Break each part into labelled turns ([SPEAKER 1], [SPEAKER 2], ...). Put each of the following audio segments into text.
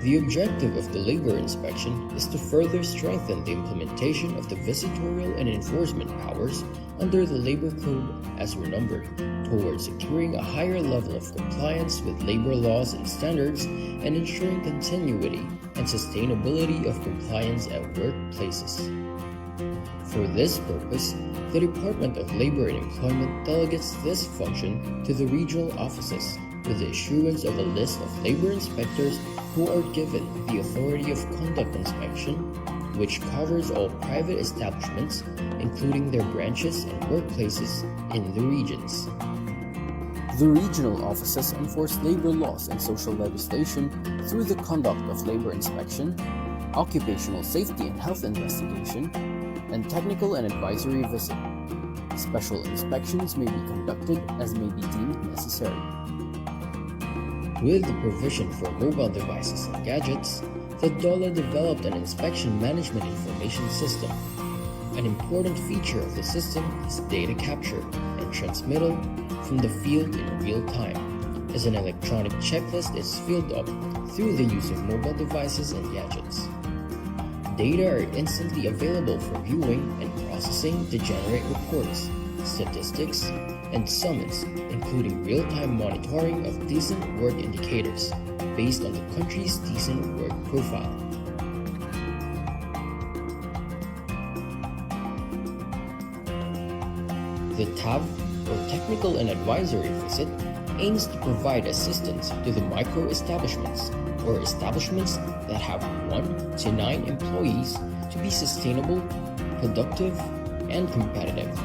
[SPEAKER 1] The objective of the labor inspection is to further strengthen the implementation of the visitorial and enforcement powers under the Labor Code as renumbered, towards securing a higher level of compliance with labor laws and standards and ensuring continuity and sustainability of compliance at workplaces. For this purpose, the Department of Labor and Employment delegates this function to the regional offices with the issuance of a list of labor inspectors who are given the authority of conduct inspection, which covers all private establishments, including their branches and workplaces in the regions. The regional offices enforce labor laws and social legislation through the conduct of labor inspection, occupational safety and health investigation, and technical and advisory visit. Special inspections may be conducted as may be deemed necessary. With the provision for mobile devices and gadgets, the DOLE developed an inspection management information system. An important feature of the system is data capture and transmittal from the field in real time, as an electronic checklist is filled up through the use of mobile devices and gadgets. Data are instantly available for viewing and processing to generate reports, statistics, and summons, including real-time monitoring of decent work indicators based on the country's decent work profile. The TAV, or Technical and Advisory Visit, aims to provide assistance to the micro-establishments, or establishments that have 1 to 9 employees, to be sustainable, productive, and competitive.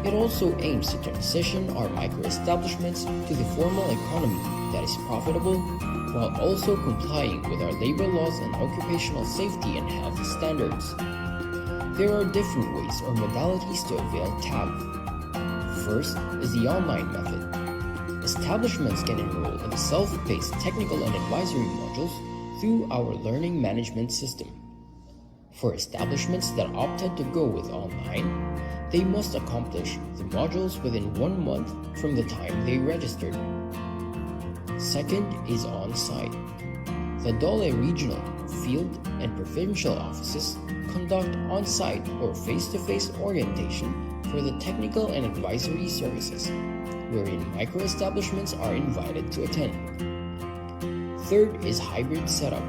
[SPEAKER 1] It also aims to transition our micro-establishments to the formal economy that is profitable, while also complying with our labor laws and occupational safety and health standards. There are different ways or modalities to avail TAV. First is the online method. Establishments can enroll in the self-paced technical and advisory modules through our learning management system. For establishments that opted to go with online, they must accomplish the modules within 1 month from the time they registered. Second is on-site. The DOLE regional, field, and provincial offices conduct on-site or face-to-face orientation for the technical and advisory services, wherein micro-establishments are invited to attend. Third is hybrid setup.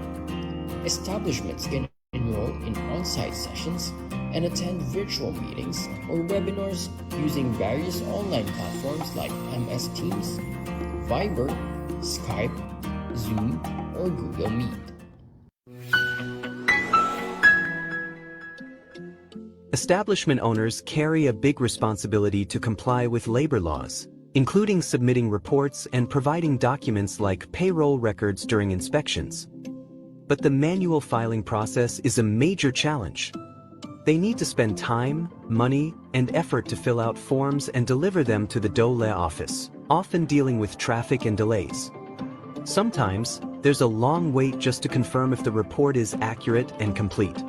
[SPEAKER 1] Establishments can enroll in on-site sessions and attend virtual meetings or webinars using various online platforms like MS Teams, Viber, Skype, Zoom, or Google Meet.
[SPEAKER 2] Establishment owners carry a big responsibility to comply with labor laws, including submitting reports and providing documents like payroll records during inspections. But the manual filing process is a major challenge. They need to spend time, money, and effort to fill out forms and deliver them to the DOLE office, often dealing with traffic and delays. Sometimes, there's a long wait just to confirm if the report is accurate and complete.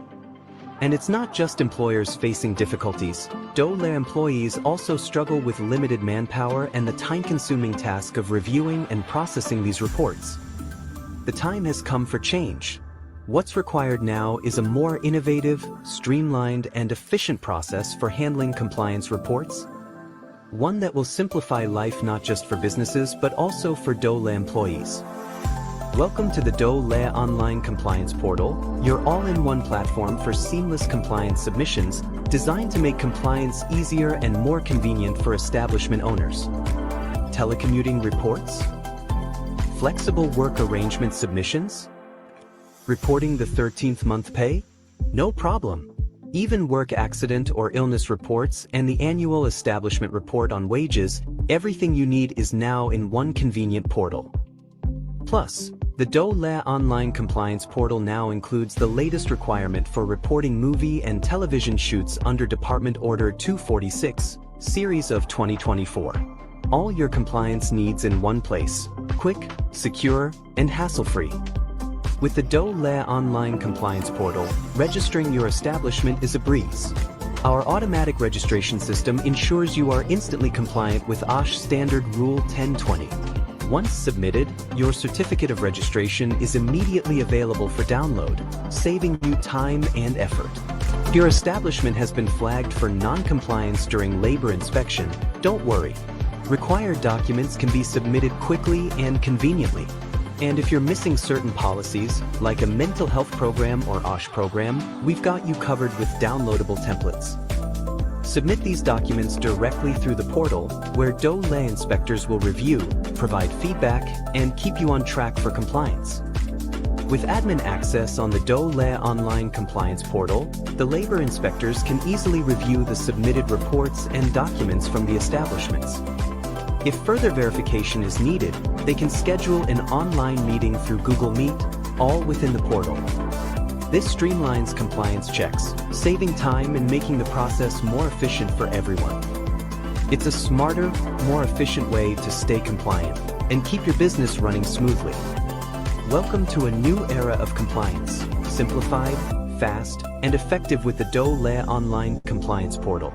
[SPEAKER 2] And it's not just employers facing difficulties. DOLE employees also struggle with limited manpower and the time-consuming task of reviewing and processing these reports. The time has come for change. What's required now is a more innovative, streamlined, and efficient process for handling compliance reports. One that will simplify life not just for businesses but also for DOLE employees. Welcome to the DOLE Online Compliance Portal, your all-in-one platform for seamless compliance submissions, designed to make compliance easier and more convenient for establishment owners. Telecommuting reports? Flexible work arrangement submissions? Reporting the 13th month pay? No problem. Even work accident or illness reports and the annual establishment report on wages, everything you need is now in one convenient portal. Plus, the DOLE Online Compliance Portal now includes the latest requirement for reporting movie and television shoots under Department Order 246, Series of 2024. All your compliance needs in one place, quick, secure, and hassle-free. With the DOLE Online Compliance Portal, registering your establishment is a breeze. Our automatic registration system ensures you are instantly compliant with OSH Standard Rule 1020. Once submitted, your certificate of registration is immediately available for download, saving you time and effort. If your establishment has been flagged for non-compliance during labor inspection, don't worry. Required documents can be submitted quickly and conveniently. And if you're missing certain policies, like a mental health program or OSH program, we've got you covered with downloadable templates. Submit these documents directly through the portal, where DOLE inspectors will review, provide feedback, and keep you on track for compliance. With admin access on the DOLE online compliance portal, the labor inspectors can easily review the submitted reports and documents from the establishments. If further verification is needed, they can schedule an online meeting through Google Meet, all within the portal. This streamlines compliance checks, saving time and making the process more efficient for everyone. It's a smarter, more efficient way to stay compliant and keep your business running smoothly. Welcome to a new era of compliance, simplified, fast, and effective with the DOLE online compliance portal.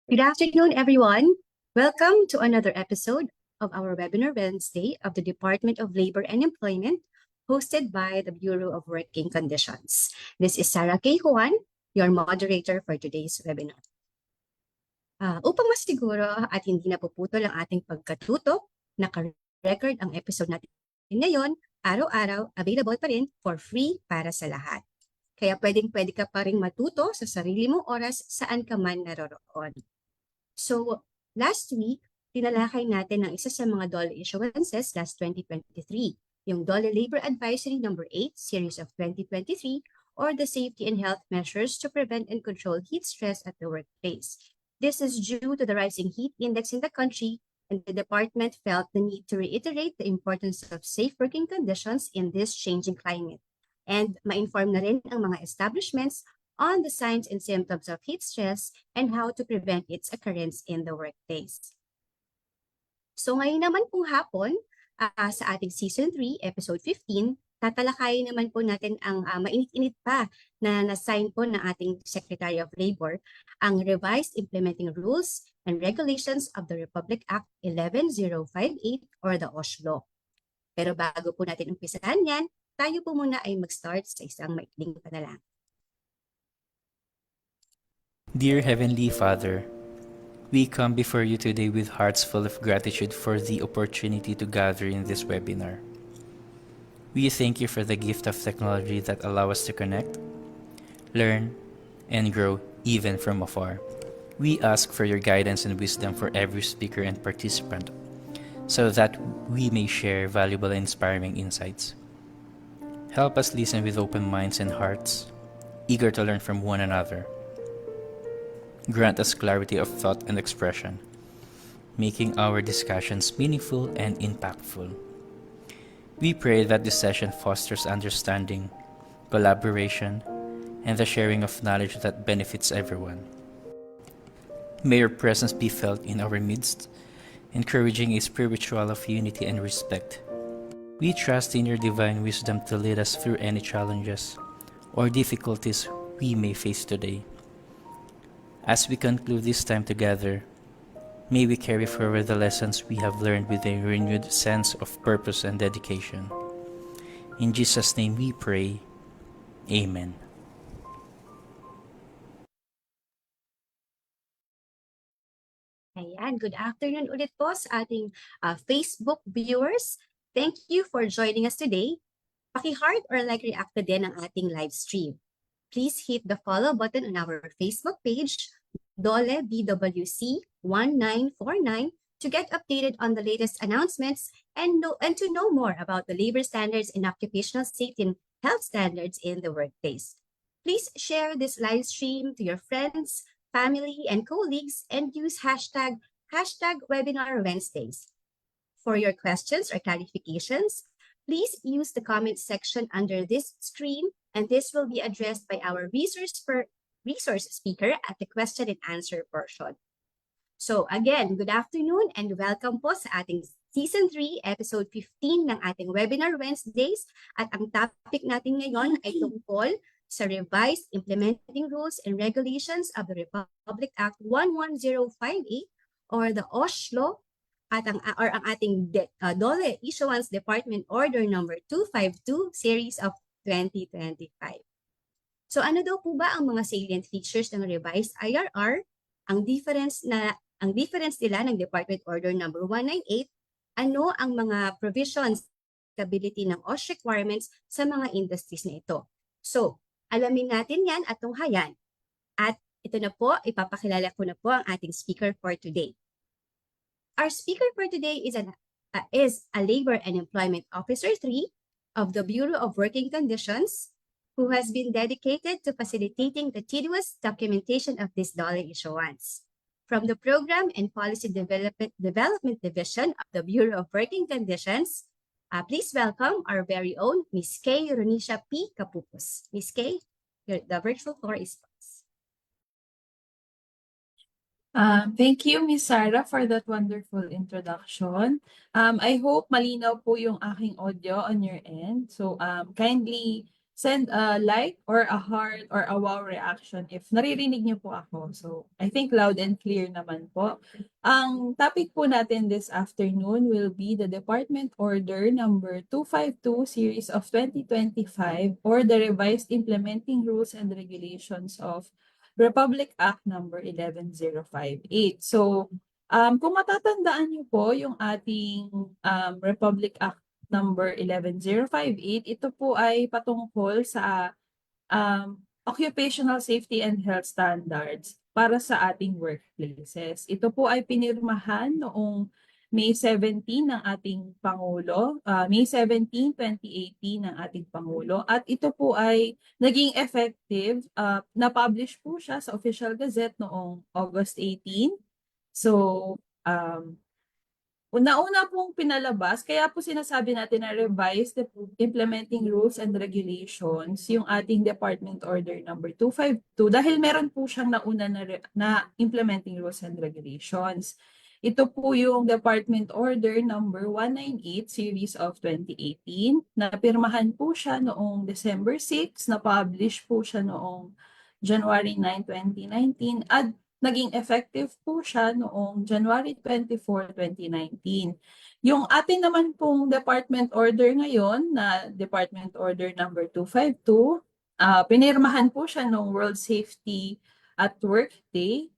[SPEAKER 3] Good afternoon, everyone. Welcome to another episode of our Webinar Wednesday of the Department of Labor and Employment, hosted by the Bureau of Working Conditions. This is Sarah K. Juan, your moderator for today's webinar. Upang mas siguro at hindi napuputol ang ating pagkatuto, naka-record ang episode natin ngayon, araw-araw, available pa rin for free para sa lahat. Kaya pwedeng-pwede ka pa rin matuto sa sarili mong oras saan ka man naroroon. So, last week, tinalakay natin ang isa sa mga DOLE issuances last 2023, yung DOLE Labor Advisory No. 8, Series of 2023, or the Safety and Health Measures to Prevent and Control Heat Stress at the Workplace. This is due to the rising heat index in the country, and the department felt the need to reiterate the importance of safe working conditions in this changing climate, and ma-inform na rin ang mga establishments on the signs and symptoms of heat stress and how to prevent its occurrence in the workplace. So ngayon naman pong hapon, sa ating Season 3, Episode 15, tatalakayin naman po natin ang mainit-init pa na na-sign po ng ating Secretary of Labor, ang Revised Implementing Rules and Regulations of the Republic Act 11058 or the OSH Law. Pero bago po natin umpisahan yan, tayo po muna ay mag-start sa isang maikling panalangin.
[SPEAKER 4] Dear Heavenly Father, we come before you today with hearts full of gratitude for the opportunity to gather in this webinar. We thank you for the gift of technology that allows us to connect, learn, and grow even from afar. We ask for your guidance and wisdom for every speaker and participant, so that we may share valuable and inspiring insights. Help us listen with open minds and hearts, eager to learn from one another. Grant us clarity of thought and expression, making our discussions meaningful and impactful. We pray that this session fosters understanding, collaboration, and the sharing of knowledge that benefits everyone. May your presence be felt in our midst, encouraging a spiritual of unity and respect. We trust in your divine wisdom to lead us through any challenges or difficulties we may face today. As we conclude this time together, may we carry forward the lessons we have learned with a renewed sense of purpose and dedication. In Jesus' name we pray. Amen.
[SPEAKER 3] Ayan, good afternoon ulit po sa ating Facebook viewers. Thank you for joining us today. Paki-heart or like react na din ang ating live stream. Please hit the follow button on our Facebook page, Dole BWC 1949, to get updated on the latest announcements and to know more about the labor standards and occupational safety and health standards in the workplace. Please share this live stream to your friends, family, and colleagues, and use hashtag Webinar Wednesdays. For your questions or clarifications, please use the comment section under this screen, and this will be addressed by our resource speaker at the question and answer portion. So again, good afternoon and welcome po sa ating Season 3, Episode 15 ng ating Webinar Wednesdays. At ang topic natin ngayon ay tungkol sa Revised Implementing Rules and Regulations of the Republic Act 11058 or the OSH at ang ating DOLE Issuance Department Order number 252 Series of 2025. So ano daw po ba ang mga salient features ng revised IRR? Ang difference nila ng Department Order number 198, ano ang mga provisions, stability ng OSH requirements sa mga industries na ito. So, alamin natin yan at tunghayan. At ito na po, ipapakilala ko na po ang ating speaker for today. Our speaker for today is a Labor and Employment Officer 3 of the Bureau of Working Conditions, who has been dedicated to facilitating the tedious documentation of this DOLE issuance. From the Program and Policy Development Division of the Bureau of Working Conditions, please welcome our very own Ms. Kay Ronisha P. Capupos. Ms. Kay, the virtual floor is yours.
[SPEAKER 5] Thank you, Ms. Sarah, for that wonderful introduction. I hope malinaw po yung aking audio on your end. So kindly send a like or a heart or a wow reaction if naririnig niyo po ako. So I think loud and clear naman po. Ang topic po natin this afternoon will be the Department Order number 252 Series of 2025 or the Revised Implementing Rules and Regulations of Republic Act number 11058. So, kung matatandaan niyo po yung ating Republic Act number 11058, ito po ay patungkol sa occupational safety and health standards para sa ating workplaces. Ito po ay pinirmahan noong May 17 ng ating Pangulo, May 17, 2018 ng ating Pangulo. At ito po ay naging effective, na-publish po siya sa Official Gazette noong August 18. So, una-una pong pinalabas, kaya po sinasabi natin na revised the implementing rules and regulations, yung ating Department Order number 252, dahil meron po siyang nauna na implementing rules and regulations. Ito po yung Department Order number 198 Series of 2018. Napirmahan po siya noong December 6, na-publish po siya noong January 9, 2019 at naging effective po siya noong January 24, 2019. Yung atin naman pong Department Order ngayon na Department Order number 252, pinirmahan po siya noong World Safety at Work Day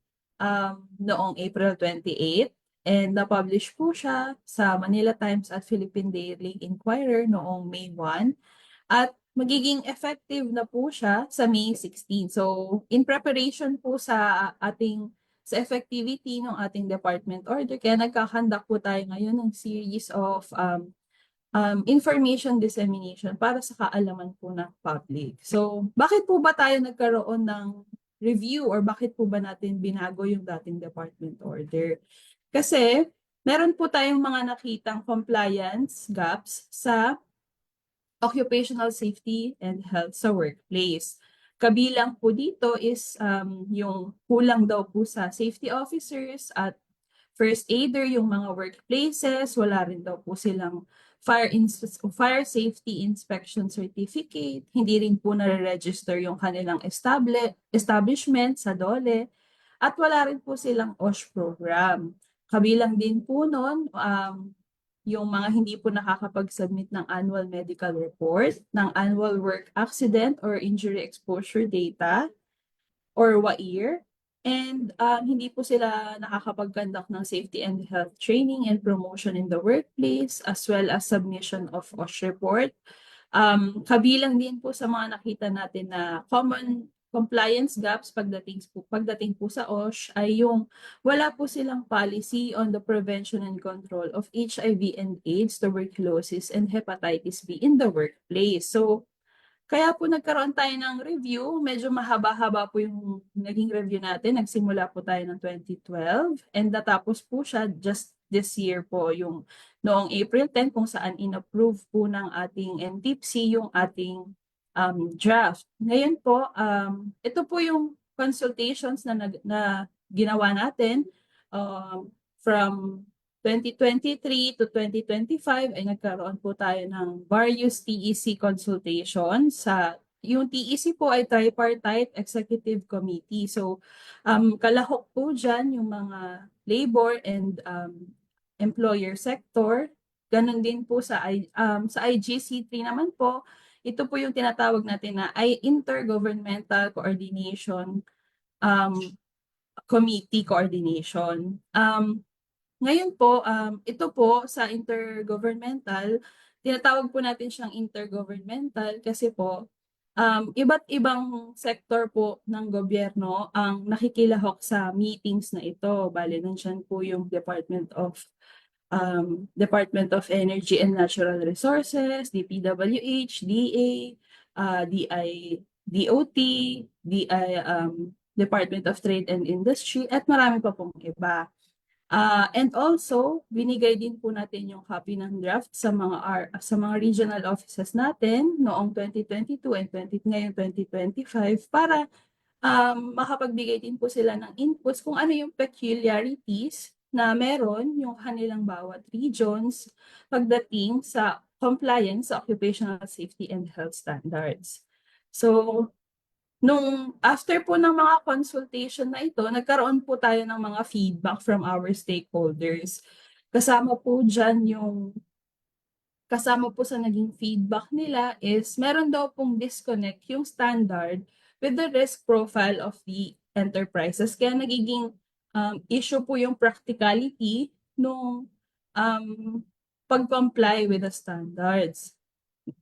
[SPEAKER 5] noong April 28 and na-publish po siya sa Manila Times at Philippine Daily Inquirer noong May 1 at magiging effective na po siya sa May 16. So in preparation po sa effectivity ng ating department order, kaya nagkakandak po tayo ngayon ng series of information dissemination para sa kaalaman po ng public. So bakit po ba tayo nagkaroon ng review or bakit po ba natin binago yung dating department order? Kasi meron po tayong mga nakitang compliance gaps sa occupational safety and health sa workplace. Kabilang po dito is yung kulang daw po sa safety officers at first aider yung mga workplaces, wala rin daw po silang fire safety inspection certificate, hindi rin po nare-register yung kanilang establishment sa DOLE, at wala rin po silang OSH program. Kabilang din po nun, yung mga hindi po nakakapag-submit ng annual medical report, ng annual work accident or injury exposure data, or WAIR, and hindi po sila nakakapag-conduct ng safety and health training and promotion in the workplace, as well as submission of OSH report Kabilang din po sa mga nakita natin na common compliance gaps pagdating po sa OSH ay yung wala po silang policy on the prevention and control of HIV and AIDS, tuberculosis, and hepatitis B in the workplace. So, kaya po nagkaroon tayo ng review, medyo mahaba-haba po yung naging review natin. Nagsimula po tayo ng 2012 and natapos po siya just this year po yung noong April 10 kung saan inapprove po ng ating NTIPC yung ating draft. Ngayon po, ito po yung consultations na ginawa natin from 2023 to 2025 ay nagkaroon po tayo ng various TEC consultations. Yung TEC po ay Tripartite Executive Committee. So, kalahok po dyan yung mga labor and employer sector. Ganon din po sa IGC3 naman po, ito po yung tinatawag natin na Intergovernmental Coordination Committee Coordination. Ngayon po, ito po sa intergovernmental, tinatawag po natin siyang intergovernmental kasi po, iba't ibang sektor po ng gobyerno ang nakikilahok sa meetings na ito. Bale, nandiyan po yung Department of Energy and Natural Resources, DPWH, DA, DOT, Department of Trade and Industry, at marami pa pong iba. And also, binigay din po natin yung copy ng draft sa mga regional offices natin noong 2022 and ngayon 2025 para makapagbigay din po sila ng inputs kung ano yung peculiarities na meron yung kanilang bawat regions pagdating sa compliance sa occupational safety and health standards. So, after po ng mga consultation na ito, nagkaroon po tayo ng mga feedback from our stakeholders. Kasama po sa naging feedback nila is meron daw pong disconnect yung standard with the risk profile of the enterprises. Kaya nagiging issue po yung practicality nung pag-comply with the standards.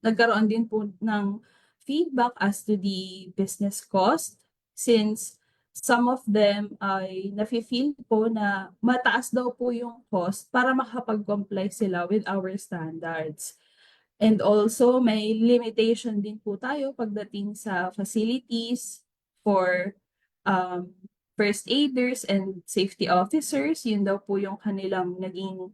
[SPEAKER 5] Nagkaroon din po ng feedback as to the business cost since some of them ay nafe-feel po na mataas daw po yung cost para makapag-comply sila with our standards. And also, may limitation din po tayo pagdating sa facilities for first aiders and safety officers. Yun daw po yung kanilang naging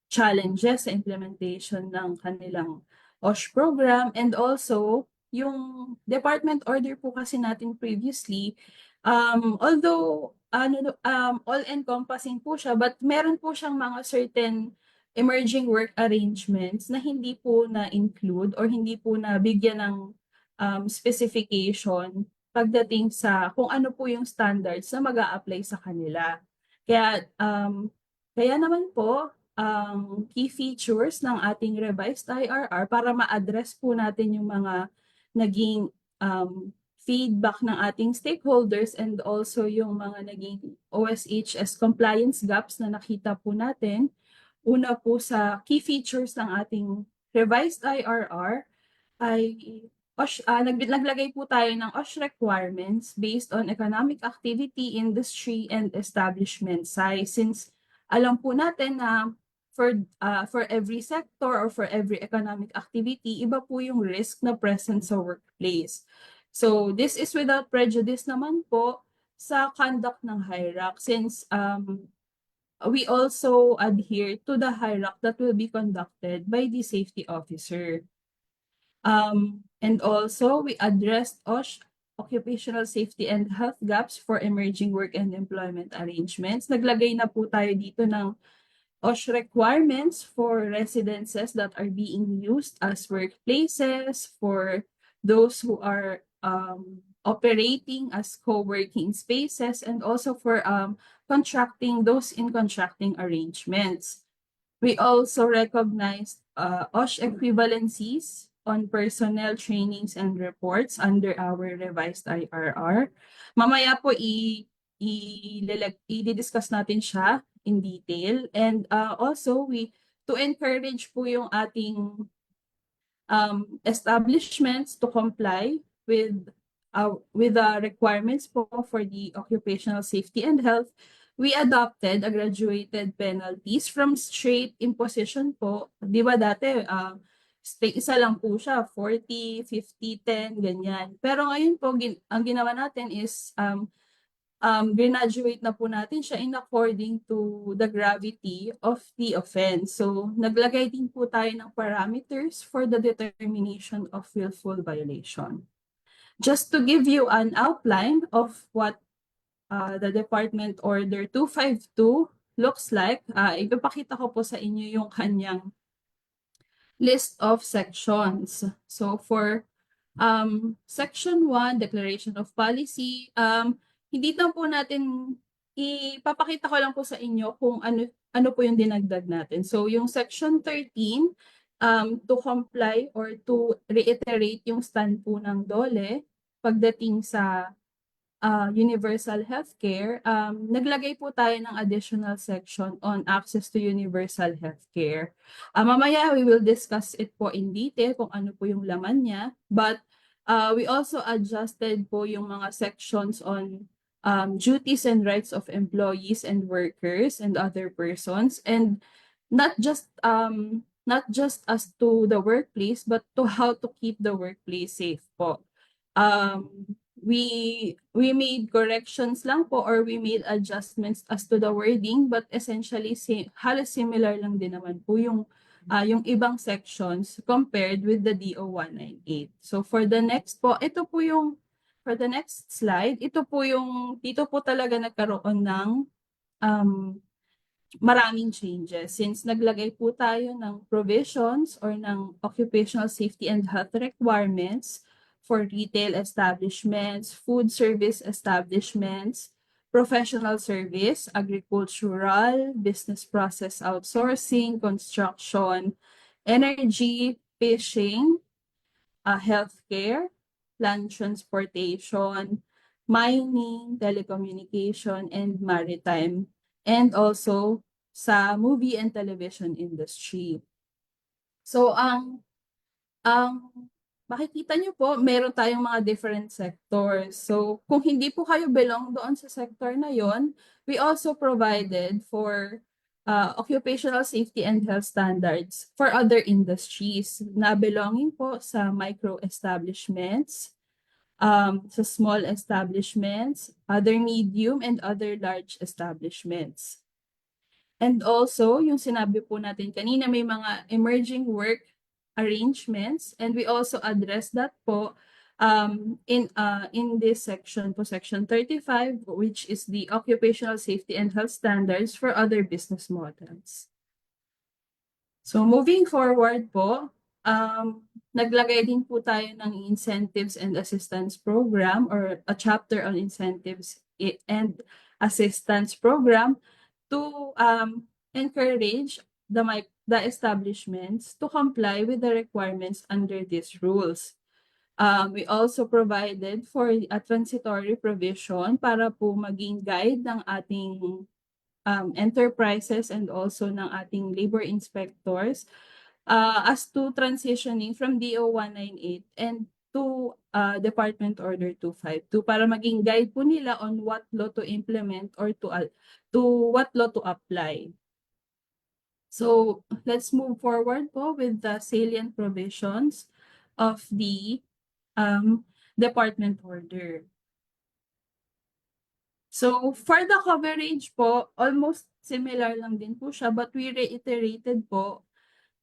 [SPEAKER 5] challenges sa implementation ng kanilang OSH program. And also, yung department order po kasi natin previously, although all-encompassing po siya, but meron po siyang mga certain emerging work arrangements na hindi po na-include or hindi po nabigyan ng specification pagdating sa kung ano po yung standards na mag-a-apply sa kanila. Kaya naman po, ang key features ng ating revised IRR para ma-address po natin yung mga naging feedback ng ating stakeholders and also yung mga naging OSHS compliance gaps na nakita po natin. Una po sa key features ng ating revised IRR ay naglagay po tayo ng OSH requirements based on economic activity, industry, and establishment size. Since alam po natin na for every sector or for every economic activity, iba po yung risk na present sa workplace. So this is without prejudice naman po sa conduct ng HIRAC since we also adhere to the HIRAC that will be conducted by the safety officer. And also, we addressed OSH, occupational safety and health gaps for emerging work and employment arrangements. Naglagay na po tayo dito ng OSH requirements for residences that are being used as workplaces, for those who are operating as co-working spaces, and also for those in contracting arrangements. We also recognized OSH equivalencies on personnel trainings and reports under our revised IRR. Mamaya po i-discuss natin siya in detail. And also, to encourage po yung ating establishments to comply with the requirements po for the occupational safety and health, we adopted a graduated penalties from straight imposition po. Di ba dati, isa lang po siya, 40, 50, 10, ganyan. Pero ngayon po, ang ginawa natin is graduate na po natin siya in according to the gravity of the offense. So, naglagay din po tayo ng parameters for the determination of willful violation. Just to give you an outline of what the Department Order 252 looks like, ipapakita ko po sa inyo yung kanyang list of sections. So, for Section 1, Declaration of Policy, hindi na po natin, ipapakita ko lang po sa inyo kung ano po yung dinagdag natin. So, yung Section 13, to comply or to reiterate yung stand po ng DOLE pagdating sa universal healthcare, naglagay po tayo ng additional section on access to universal healthcare. Mamaya, we will discuss it po in detail kung ano po yung laman niya. But we also adjusted po yung mga sections on duties and rights of employees and workers and other persons, and not just as to the workplace, but to how to keep the workplace safe po. We made corrections lang po, or we made adjustments as to the wording, but essentially halos similar lang din naman po yung ibang sections compared with the DO 198. So for the next po, for the next slide, dito po talaga nagkaroon ng maraming changes since naglagay po tayo ng provisions or ng occupational safety and health requirements for retail establishments, food service establishments, professional service, agricultural, business process outsourcing, construction, energy, fishing, healthcare, land transportation, mining, telecommunication, and maritime, and also sa movie and television industry. So, makikita nyo po, meron tayong mga different sectors. So, kung hindi po kayo belong doon sa sector na yon, we also provided for occupational safety and health standards for other industries na belonging po sa micro establishments, sa small establishments, other medium, and other large establishments. And also, yung sinabi po natin kanina, may mga emerging work arrangements, and we also address that po in this section po, Section 35, which is the occupational safety and health standards for other business models. So moving forward po, naglagay din po tayo ng incentives and assistance program, or a chapter on incentives and assistance program to encourage the establishments to comply with the requirements under these rules. We also provided for a transitory provision para po maging guide ng ating enterprises and also ng ating labor inspectors as to transitioning from DO 198 and to Department Order 252 para maging guide po nila on what law to implement or to what law to apply. So let's move forward po with the salient provisions of the Department Order. So for the coverage po, almost similar lang din po siya, but we reiterated po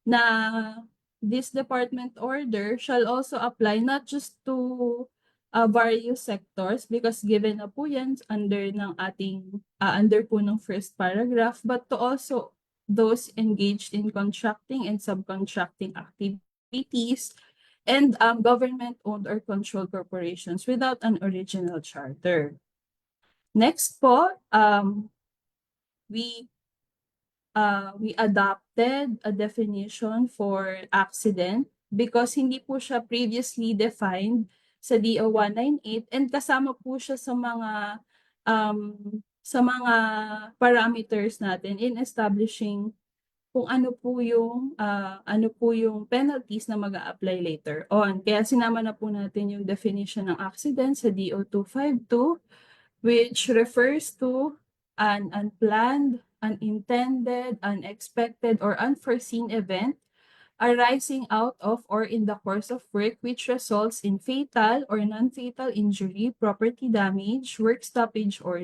[SPEAKER 5] na this Department Order shall also apply not just to various sectors, because given na po yan under ng ating under po ng first paragraph, but to also those engaged in contracting and subcontracting activities and government-owned or controlled corporations without an original charter. Next po, we adopted a definition for accident because hindi po siya previously defined sa DO 198, and kasama po siya sa mga parameters natin in establishing kung ano po yung penalties na mag-a-apply later on. Kaya sinama na po natin yung definition ng accident sa DO 252, which refers to an unplanned, unintended, unexpected, or unforeseen event arising out of or in the course of work which results in fatal or non-fatal injury, property damage, work stoppage or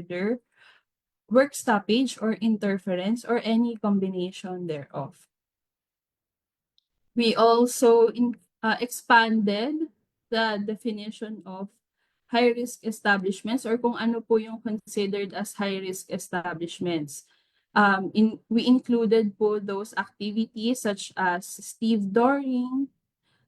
[SPEAKER 5] interference, or any combination thereof. We also expanded the definition of high-risk establishments, or kung ano po yung considered as high-risk establishments. We included po those activities such as stevedoring,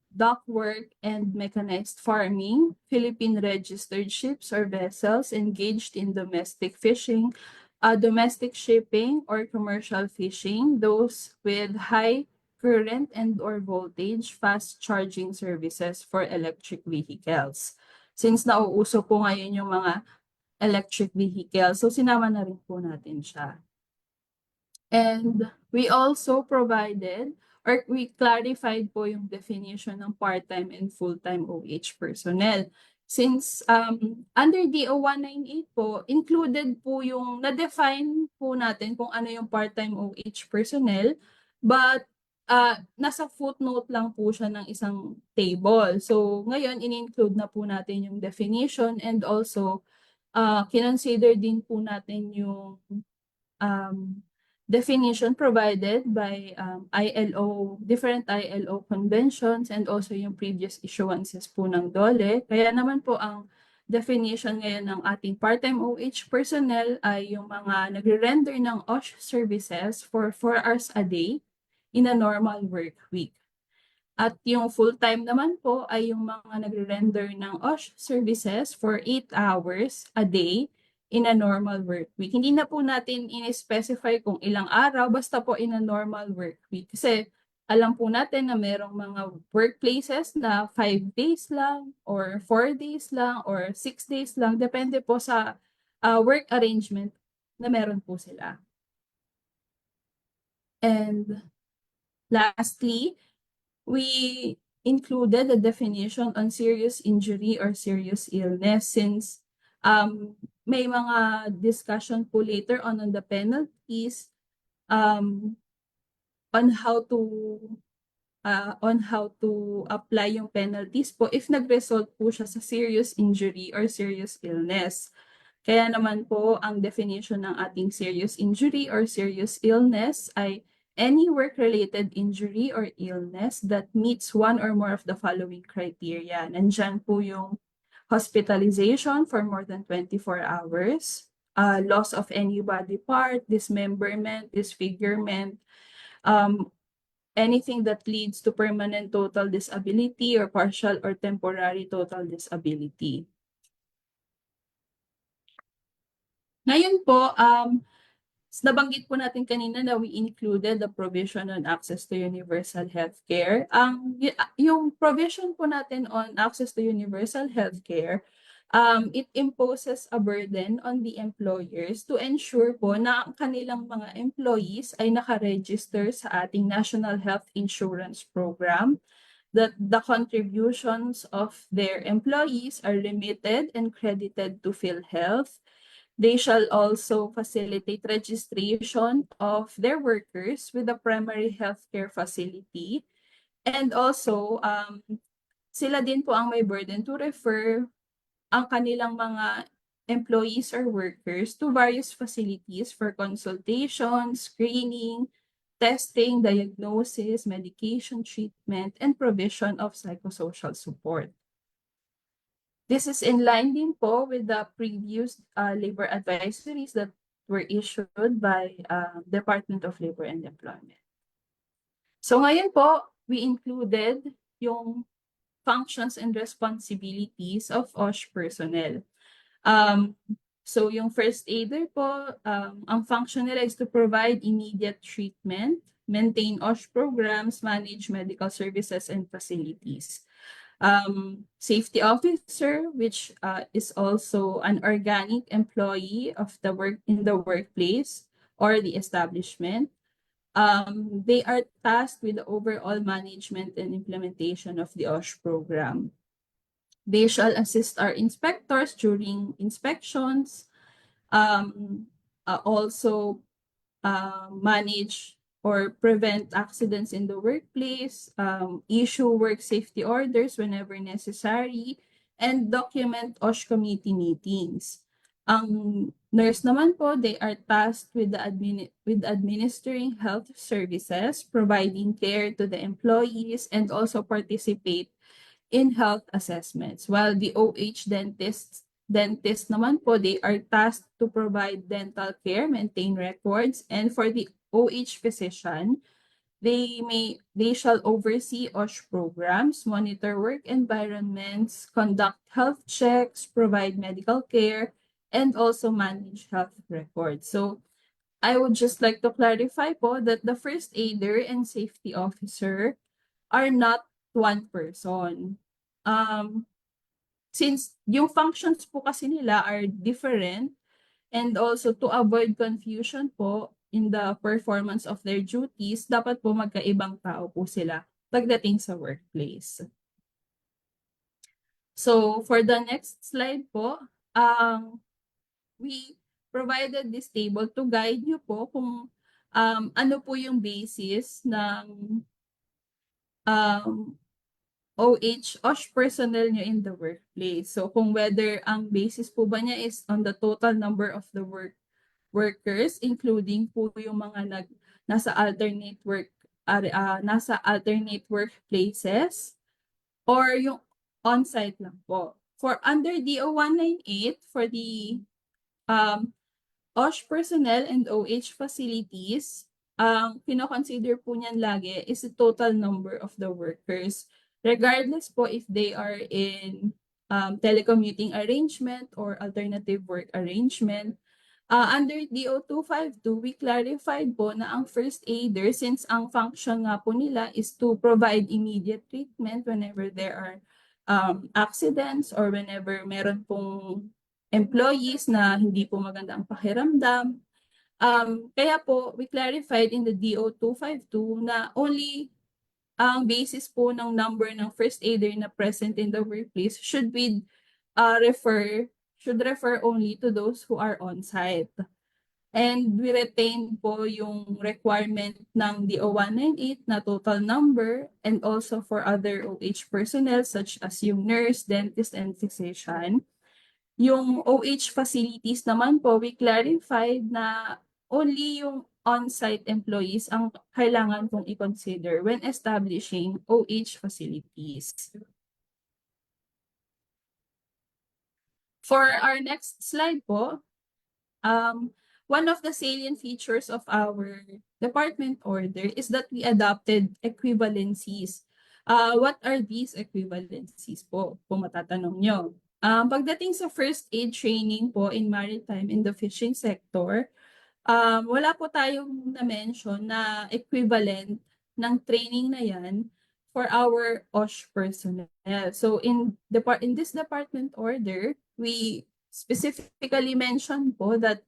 [SPEAKER 5] dock work, and mechanized farming, Philippine registered ships or vessels engaged in domestic fishing, domestic shipping, or commercial fishing, those with high current and or voltage fast charging services for electric vehicles. Since nauuso po ngayon yung mga electric vehicles, so sinama na rin po natin siya. And we also provided or we clarified po yung definition ng part-time and full-time OH personnel. Since under DO 198 po, included po yung na-define po natin kung ano yung part-time OH personnel, but nasa footnote lang po siya ng isang table. So ngayon, in-include na po natin yung definition, and also kinonsider din po natin yung definition provided by different ILO conventions, and also yung previous issuances po ng DOLE. Kaya naman po ang definition ngayon ng ating part-time OH personnel ay yung mga nagre-render ng OSH services for 4 hours a day in a normal work week. At yung full-time naman po ay yung mga nagre-render ng OSH services for 8 hours a day in a normal work week. Hindi na po natin in-specify kung ilang araw, basta po in a normal work week. Kasi alam po natin na merong mga workplaces na 5 days lang, or 4 days lang, or 6 days lang. Depende po sa work arrangement na meron po sila. And lastly, we included the definition on serious injury or serious illness, since may mga discussion po later on the penalties on how to apply yung penalties po if nag-result po siya sa serious injury or serious illness. Kaya naman po ang definition ng ating serious injury or serious illness ay any work-related injury or illness that meets one or more of the following criteria. Nandyan po yung hospitalization for more than 24 hours, loss of any body part, dismemberment, disfigurement, anything that leads to permanent total disability or partial or temporary total disability. Ngayon po, nabanggit po natin kanina na we included the provision on access to universal healthcare. Yung provision po natin on access to universal healthcare, it imposes a burden on the employers to ensure po na ang kanilang mga employees ay nakaregister sa ating National Health Insurance Program, that the contributions of their employees are remitted and credited to PhilHealth. They shall also facilitate registration of their workers with a primary healthcare facility. And also, sila din po ang may burden to refer ang kanilang mga employees or workers to various facilities for consultation, screening, testing, diagnosis, medication treatment, and provision of psychosocial support. This is in line din po with the previous labor advisories that were issued by Department of Labor and Employment. So ngayon po, we included yung functions and responsibilities of OSH personnel. So yung first aider po, ang function nila is to provide immediate treatment, maintain OSH programs, manage medical services and facilities. Safety officer, which is also an organic employee of the workplace or the establishment. They are tasked with the overall management and implementation of the OSH program. They shall assist our inspectors during inspections, also manage or prevent accidents in the workplace, issue work safety orders whenever necessary, and document OSH committee meetings. Ang nurse naman po, they are tasked with with administering health services, providing care to the employees, and also participate in health assessments. While the OH dentist naman po, they are tasked to provide dental care, maintain records, and for the OH physician, they shall oversee OSH programs, monitor work environments, conduct health checks, provide medical care, and also manage health records. So I would just like to clarify po that the first aider and safety officer are not one person. Since yung functions po kasi nila are different, and also to avoid confusion po in the performance of their duties, dapat po magkaibang tao po sila pagdating sa workplace. So for the next slide po, we provided this table to guide nyo po kung ano po yung basis ng OSH personnel nyo in the workplace. So kung whether ang basis po ba niya is on the total number of the workers, including po yung mga nasa alternate workplaces, or yung on-site lang po. For under DO 198, for the OSH personnel and OH facilities, ang kino-consider po niyan lagi is the total number of the workers, regardless po if they are in telecommuting arrangement or alternative work arrangement. Under DO 252, we clarified po na ang first aider, since ang function nga po nila is to provide immediate treatment whenever there are accidents or whenever meron pong employees na hindi po maganda ang pakiramdam. Kaya po, we clarified in the DO 252 na only ang basis po ng number ng first aider na present in the workplace should refer only to those who are on-site. And we retain po yung requirement ng DO 198 na total number, and also for other OH personnel such as yung nurse, dentist, and physician. Yung OH facilities naman po, we clarified na only yung on-site employees ang kailangan pong i-consider when establishing OH facilities. For our next slide po, one of the salient features of our department order is that we adopted equivalencies. What are these equivalencies po, kung matatanong nyo? Pagdating sa first aid training po in maritime in the fishing sector, wala po tayong na-mention na equivalent ng training na yan for our OSH personnel. So in this department order, we specifically mentioned po that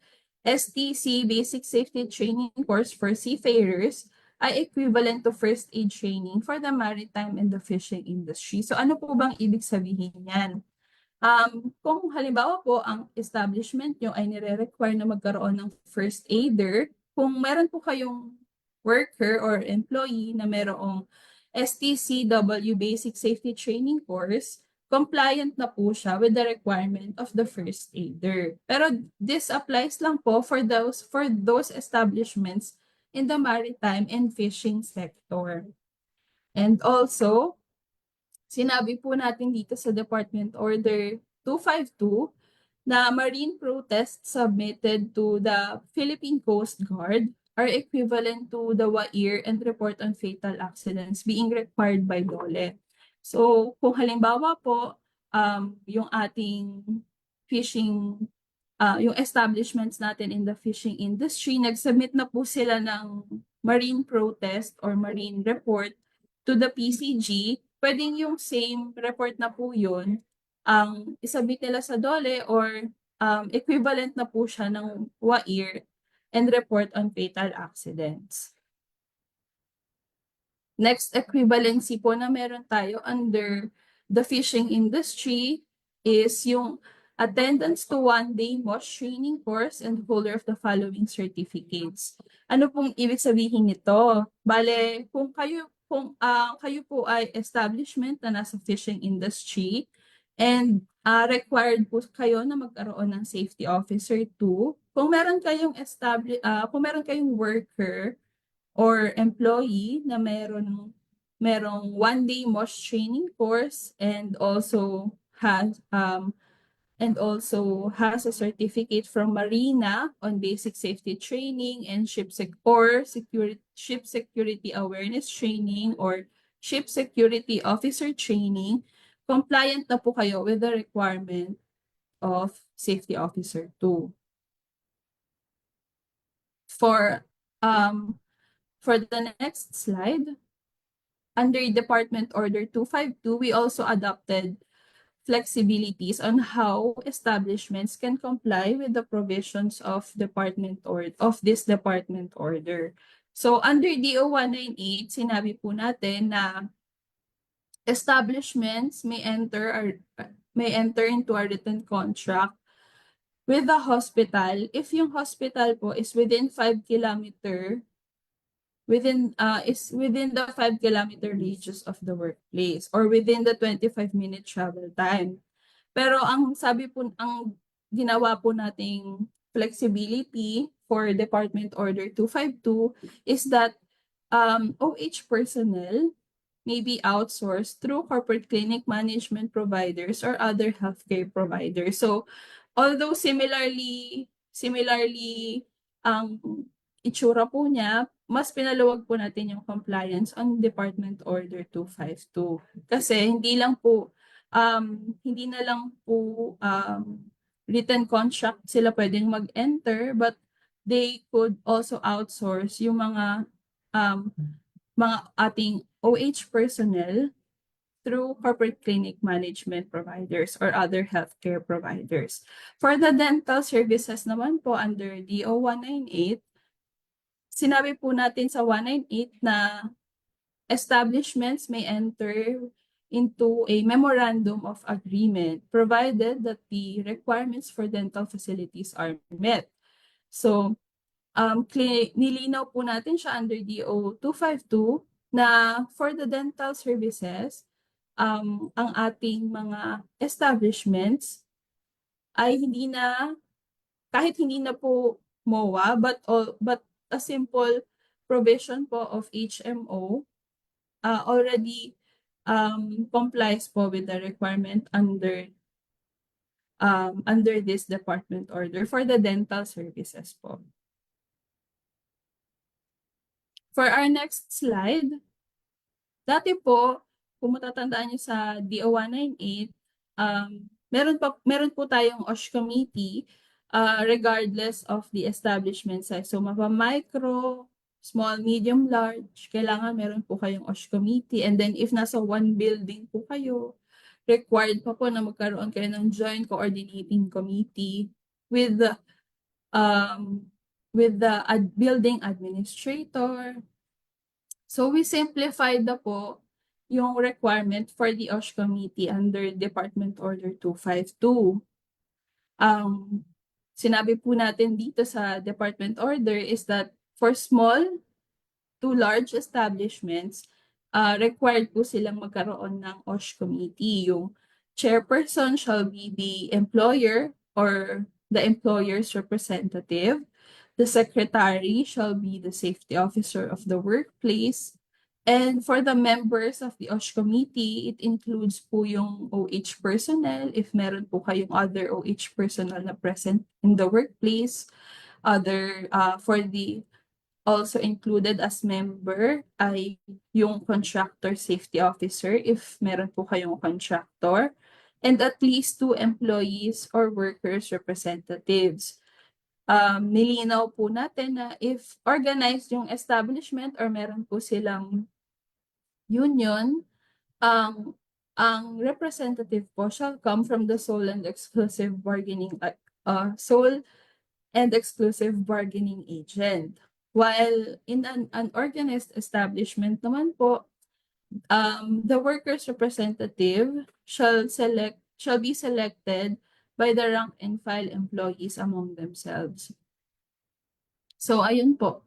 [SPEAKER 5] STC Basic Safety Training Course for seafarers ay equivalent to first aid training for the maritime and the fishing industry. So ano po bang ibig sabihin yan? Kung halimbawa po ang establishment nyo ay nire-require na magkaroon ng first aider, kung meron po kayong worker or employee na merong STCW Basic Safety Training Course, compliant na po siya with the requirement of the first aider. Pero this applies lang po for those establishments in the maritime and fishing sector. And also, sinabi po natin dito sa Department Order 252 na marine protests submitted to the Philippine Coast Guard are equivalent to the WAIR and report on fatal accidents being required by DOLE. So kung halimbawa po, yung ating fishing, yung establishments natin in the fishing industry, nag-submit na po sila ng marine protest or marine report to the PCG, pwedeng yung same report na po yun, ang isubmit nila sa DOLE or equivalent na po siya ng WAIR and report on fatal accidents. Next equivalency po na meron tayo under the fishing industry is yung attendance to one-day MOSH training course and holder of the following certificates. Ano pong ibig sabihin nito? Bale, kung kayo po ay establishment na nasa fishing industry and required po kayo na magkaroon ng safety officer 2, kung meron kayong worker or employee na merong one-day MOSH training course and also has a certificate from Marina on basic safety training and ship security awareness training or ship security officer training, compliant na po kayo with the requirement of safety officer 2. For the next slide, under Department Order 252, we also adopted flexibilities on how establishments can comply with the provisions of this department order. So under DO 198, sinabi po natin na establishments may enter into a written contract with the hospital if yung hospital po is within 5 kilometer within the 5-kilometer radius of the workplace or within the 25-minute travel time. Pero ang ginawa po nating flexibility for Department Order 252 is that OH personnel may be outsourced through corporate clinic management providers or other healthcare providers. So, although similarly ang itsura po niya, mas pinaluwag po natin yung compliance on Department Order 252. Kasi hindi na lang po written contract sila pwedeng mag-enter, but they could also outsource yung mga ating OH personnel through corporate clinic management providers or other healthcare providers. For the dental services naman po under DO 198, sinabi po natin sa 198 na establishments may enter into a memorandum of agreement provided that the requirements for dental facilities are met. So, nilinaw po natin siya under DO 252 na for the dental services, ang ating mga establishments ay kahit hindi na po MOA, but a simple provision po of HMO already complies po with the requirement under this department order for the dental services po. For our next slide, dati po, kung matatandaan niyo sa DO 198, meron po tayong OSH committee regardless of the establishment size. So, micro, small, medium, large, kailangan meron po kayong OSH committee. And then, if nasa one building po kayo, required pa po na magkaroon kayo ng joint coordinating committee with the building administrator. So, we simplified na po yung requirement for the OSH committee under Department Order 252. Sinabi po natin dito sa department order is that for small to large establishments, required po silang magkaroon ng OSH committee. Yung chairperson shall be the employer or the employer's representative. The secretary shall be the safety officer of the workplace. And for the members of the OSH committee, it includes po yung OH personnel, if meron po kayong other OH personnel na present in the workplace. Also included as member ay yung contractor safety officer, if meron po kayong contractor. And at least 2 employees or workers representatives. Nilinaw po natin na if organized yung establishment or meron po silang union, ang representative po shall come from the sole and exclusive bargaining agent. While in an unorganized establishment naman po, the workers' representative shall be selected by the rank and file employees among themselves. So, ayun po.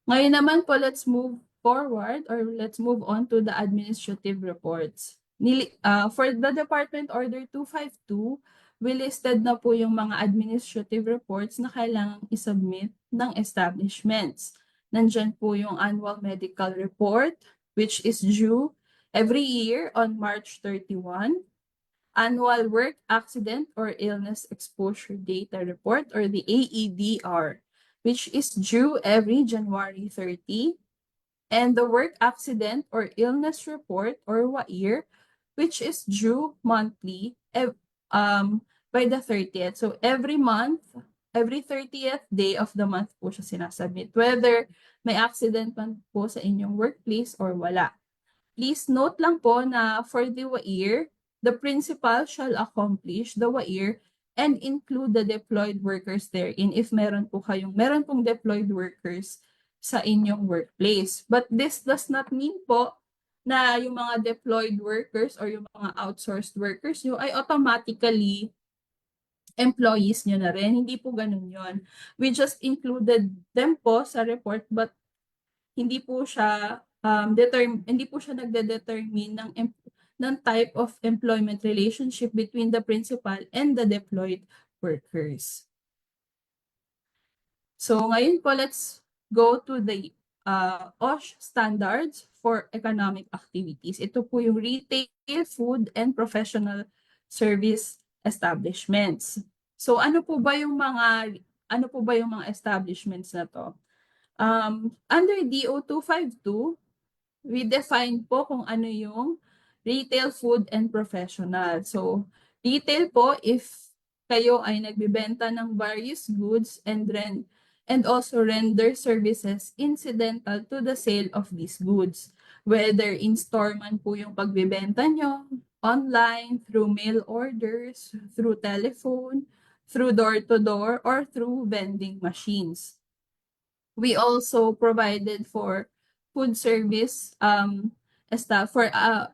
[SPEAKER 5] Ngayon naman po, let's move forward or let's move on to the administrative reports. For the Department Order 252, we listed na po yung mga administrative reports na kailangang isubmit ng establishments. Nandyan po yung annual medical report, which is due every year on March 31. Annual Work Accident or Illness Exposure Data Report or the AEDR, which is due every January 30, and the Work Accident or Illness Report or WAIR, which is due monthly by the 30th. So every month, every 30th day of the month po siya sinasubmit, whether may accident man po sa inyong workplace or wala. Please note lang po na for the WAIR, the principal shall accomplish the WAIR and include the deployed workers therein if meron pong deployed workers sa inyong workplace. But this does not mean po na yung mga deployed workers or yung mga outsourced workers nyo ay automatically employees nyo na rin. Hindi po ganun yon. We just included them po sa report but hindi po siya nagde-determine ng type of employment relationship between the principal and the deployed workers. So ngayon po, let's go to the OSH standards for economic activities. Ito po yung retail, food, and professional service establishments. So ano po ba yung mga establishments na to? Under DO 252, we define po kung ano yung retail, food, and professional. So, retail po if kayo ay nagbebenta ng various goods and also render services incidental to the sale of these goods. Whether in-store man po yung pagbebenta nyo, online, through mail orders, through telephone, through door-to-door, or through vending machines. We also provided for food service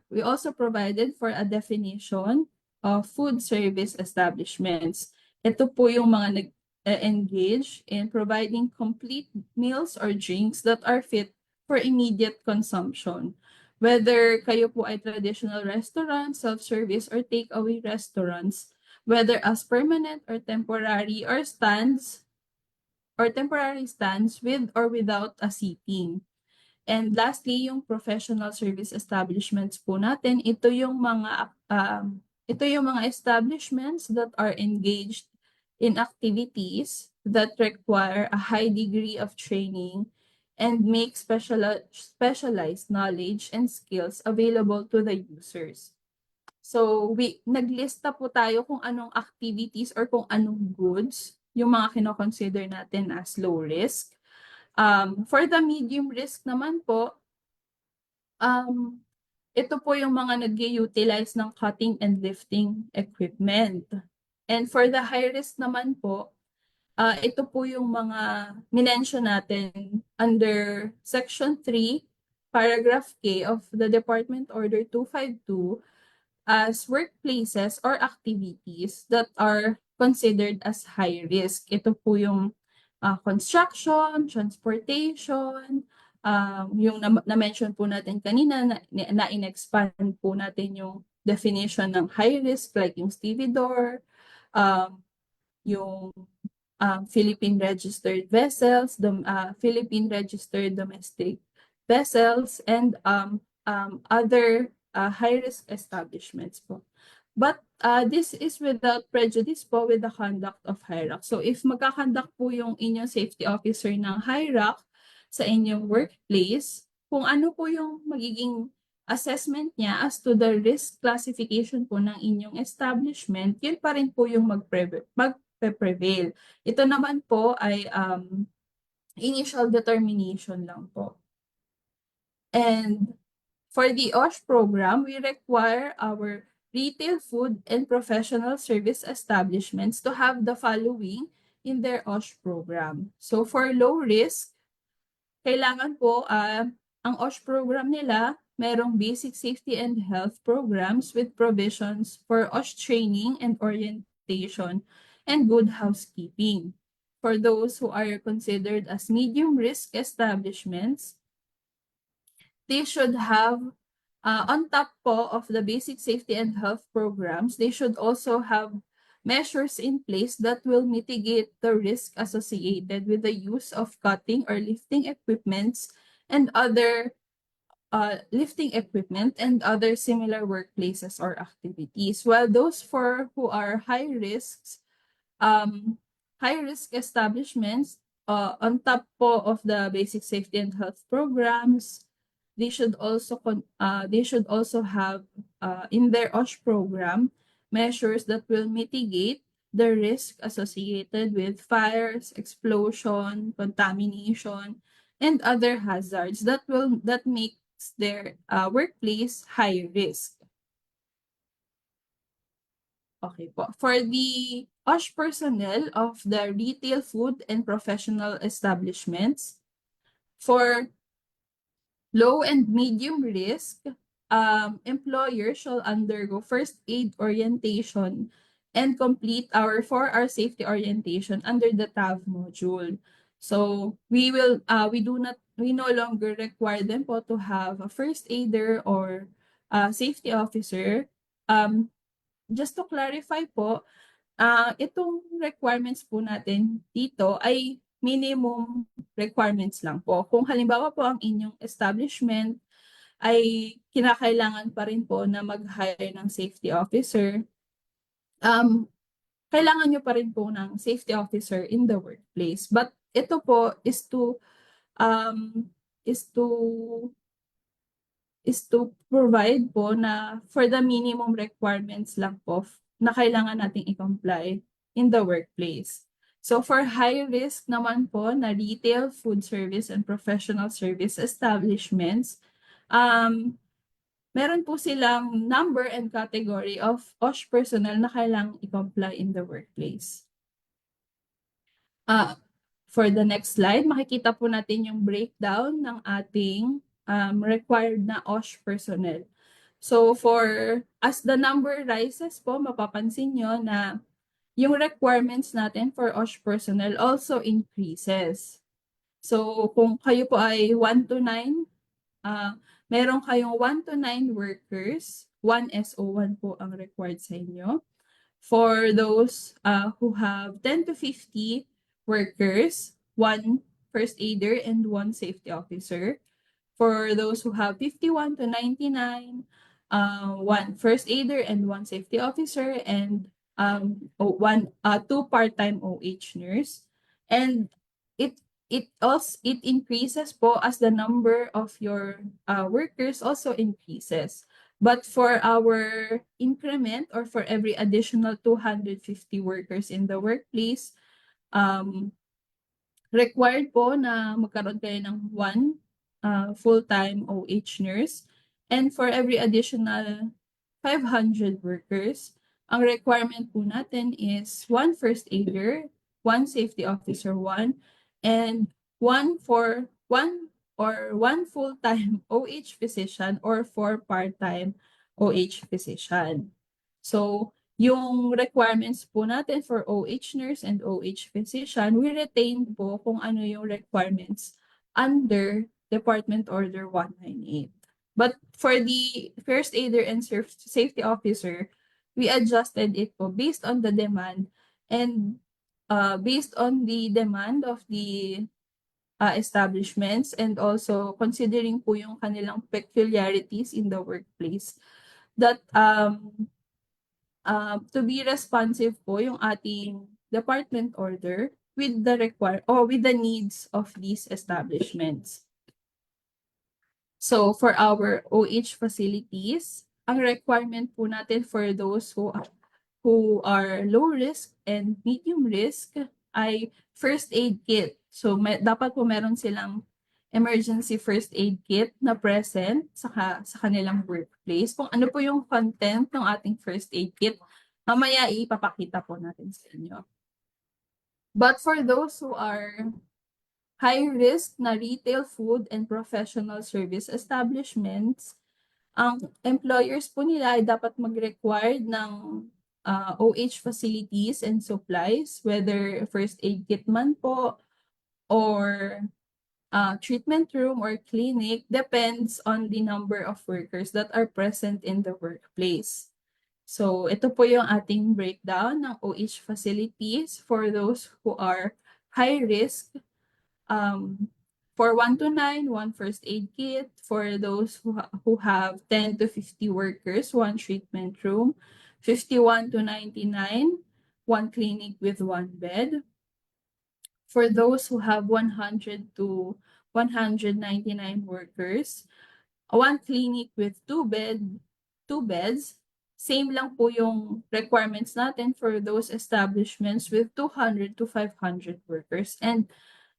[SPEAKER 5] we also provided for a definition of food service establishments. Ito po yung mga nag-engage in providing complete meals or drinks that are fit for immediate consumption. Whether kayo po ay traditional restaurants, self-service, or takeaway restaurants, whether as permanent or temporary stands with or without a seating. And lastly, yung professional service establishments po natin, ito yung mga establishments that are engaged in activities that require a high degree of training and make specialized knowledge and skills available to the users. So, naglista po tayo kung anong activities or kung anong goods yung mga kino-consider natin as low risk. For the medium risk naman po, ito po yung mga nag-utilize ng cutting and lifting equipment. And for the high risk naman po, ito po yung mga minention natin under Section 3, Paragraph K of the Department Order 252 as workplaces or activities that are considered as high risk. Ito po yung construction, transportation, yung na-mention po natin kanina na in-expand po natin yung definition ng high risk like yung stevedore, yung Philippine registered vessels, Philippine registered domestic vessels, and other high-risk establishments po. But this is without prejudice po with the conduct of HIRAC. So if magkakandak po yung inyong safety officer ng HIRAC sa inyong workplace, kung ano po yung magiging assessment niya as to the risk classification po ng inyong establishment, yun pa rin po yung magpe-prevail. Ito naman po ay initial determination lang po. And for the OSH program, we require our retail, food, and professional service establishments to have the following in their OSH program. So for low risk, kailangan po ang OSH program nila, merong basic safety and health programs with provisions for OSH training and orientation and good housekeeping. For those who are considered as medium risk establishments, they should have, on top po of the basic safety and health programs, they should also have measures in place that will mitigate the risk associated with the use of cutting or lifting equipments and other lifting equipment and other similar workplaces or activities. While those who are high risk establishments, on top po of the basic safety and health programs, they should also have in their OSH program measures that will mitigate the risk associated with fires, explosion, contamination, and other hazards that makes their workplace high risk. Okay po. For the OSH personnel of the retail, food, and professional establishments, for low and medium risk, employers shall undergo first aid orientation and complete our 4-hour safety orientation under the TAV module. So we no longer require them po to have a first aider or a safety officer. Just to clarify po, itong requirements po natin dito ay minimum requirements lang po. Kung halimbawa po ang inyong establishment ay kinakailangan pa rin po na mag-hire ng safety officer, kailangan nyo pa rin po ng safety officer in the workplace. But ito po is to provide po na for the minimum requirements lang po na kailangan nating i-comply in the workplace. So for high risk naman po na retail, food service, and professional service establishments, meron po silang number and category of OSH personnel na kailangang i-comply in the workplace. For the next slide, makikita po natin yung breakdown ng ating required na OSH personnel. So as the number rises po, mapapansin nyo na yung requirements natin for OSH personnel also increases. So kung kayo po ay 1 to 9, meron kayong 1 to 9 workers, 1 SO1 po ang required sa inyo. For those who have 10 to 50 workers, 1 first aider and 1 safety officer. For those who have 51 to 99, 1 first aider and 1 safety officer, and 2 part-time OH nurse. And it increases po as the number of your workers also increases. But for our increment, or for every additional 250 workers in the workplace, required po na magkaroon kayo ng 1 full-time OH nurse. And for every additional 500 workers, ang requirement po natin is 1 first aider, 1 safety officer 1, and 1 full-time OH physician or 4 part-time OH physician. So, yung requirements po natin for OH nurse and OH physician, we retain po kung ano yung requirements under Department Order 198. But for the first aider and safety officer, we adjusted it po based on the demand and based on the demand of the establishments, and also considering po yung kanilang peculiarities in the workplace, that to be responsive po yung ating department order with the needs of these establishments. So for our OH facilities, ang requirement po natin for those who are low risk and medium risk ay first aid kit. So dapat po meron silang emergency first aid kit na present sa kanilang workplace. Kung ano po yung content ng ating first aid kit, mamaya ipapakita po natin sa inyo. But for those who are high risk na retail, food, and professional service establishments, ang employers po nila ay dapat mag-require ng OH facilities and supplies, whether first aid kit man po or treatment room or clinic, depends on the number of workers that are present in the workplace. So, ito po yung ating breakdown ng OH facilities for those who are high risk. For 1 to 9, 1 first aid kit. For those who have 10 to 50 workers, 1 treatment room. 51 to 99, 1 clinic with 1 bed. For those who have 100 to 199 workers, 1 clinic with 2 beds. Same lang po yung requirements natin for those establishments with 200 to 500 workers. And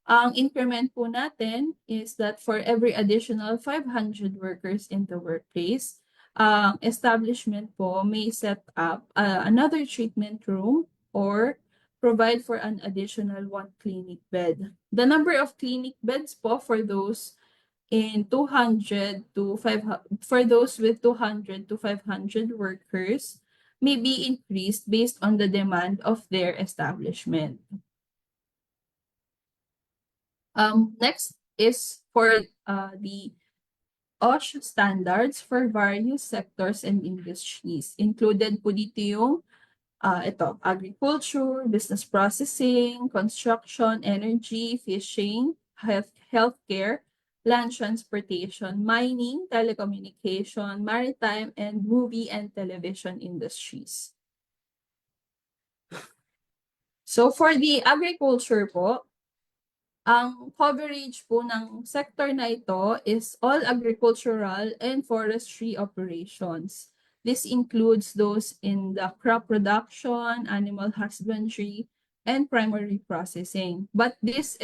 [SPEAKER 5] ang increment po natin is that for every additional 500 workers in the workplace, establishment po may set up another treatment room or provide for an additional 1 clinic bed. The number of clinic beds po for those in 200 to 500, for those with 200 to 500 workers may be increased based on the demand of their establishment. Next is for the OSH standards for various sectors and industries. Included po dito yung agriculture, business processing, construction, energy, fishing, healthcare, land transportation, mining, telecommunication, maritime, and movie and television industries. So for the agriculture po, ang coverage po ng sector na ito is all agricultural and forestry operations. This includes those in the crop production, animal husbandry, and primary processing. But this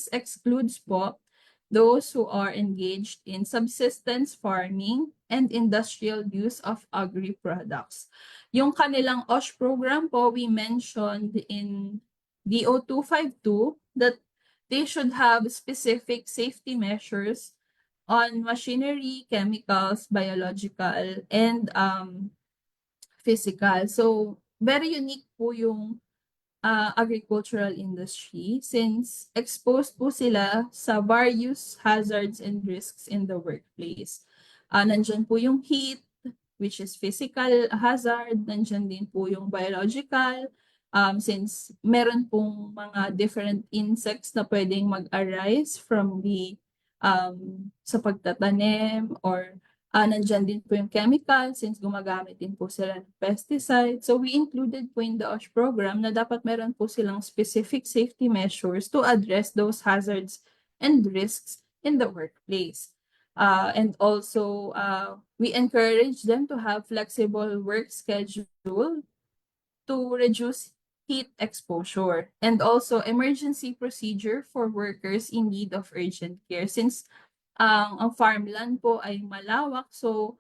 [SPEAKER 5] excludes po those who are engaged in subsistence farming and industrial use of agri-products. Yung kanilang OSH program po, we mentioned in DO 252 that they should have specific safety measures on machinery, chemicals, biological, and physical. So, very unique po yung agricultural industry since exposed po sila sa various hazards and risks in the workplace. Nandyan po yung heat, which is physical hazard. Nandyan din po yung biological, since meron pong mga different insects na pwedeng mag-arise from the sa pagtatanim, or nandyan din po yung chemical since gumagamit din po sila ng pesticide. So we included po in the OSH program na dapat meron po silang specific safety measures to address those hazards and risks in the workplace. And also, we encourage them to have flexible work schedule to reduce heat exposure, and also emergency procedure for workers in need of urgent care since ang farmland po ay malawak, so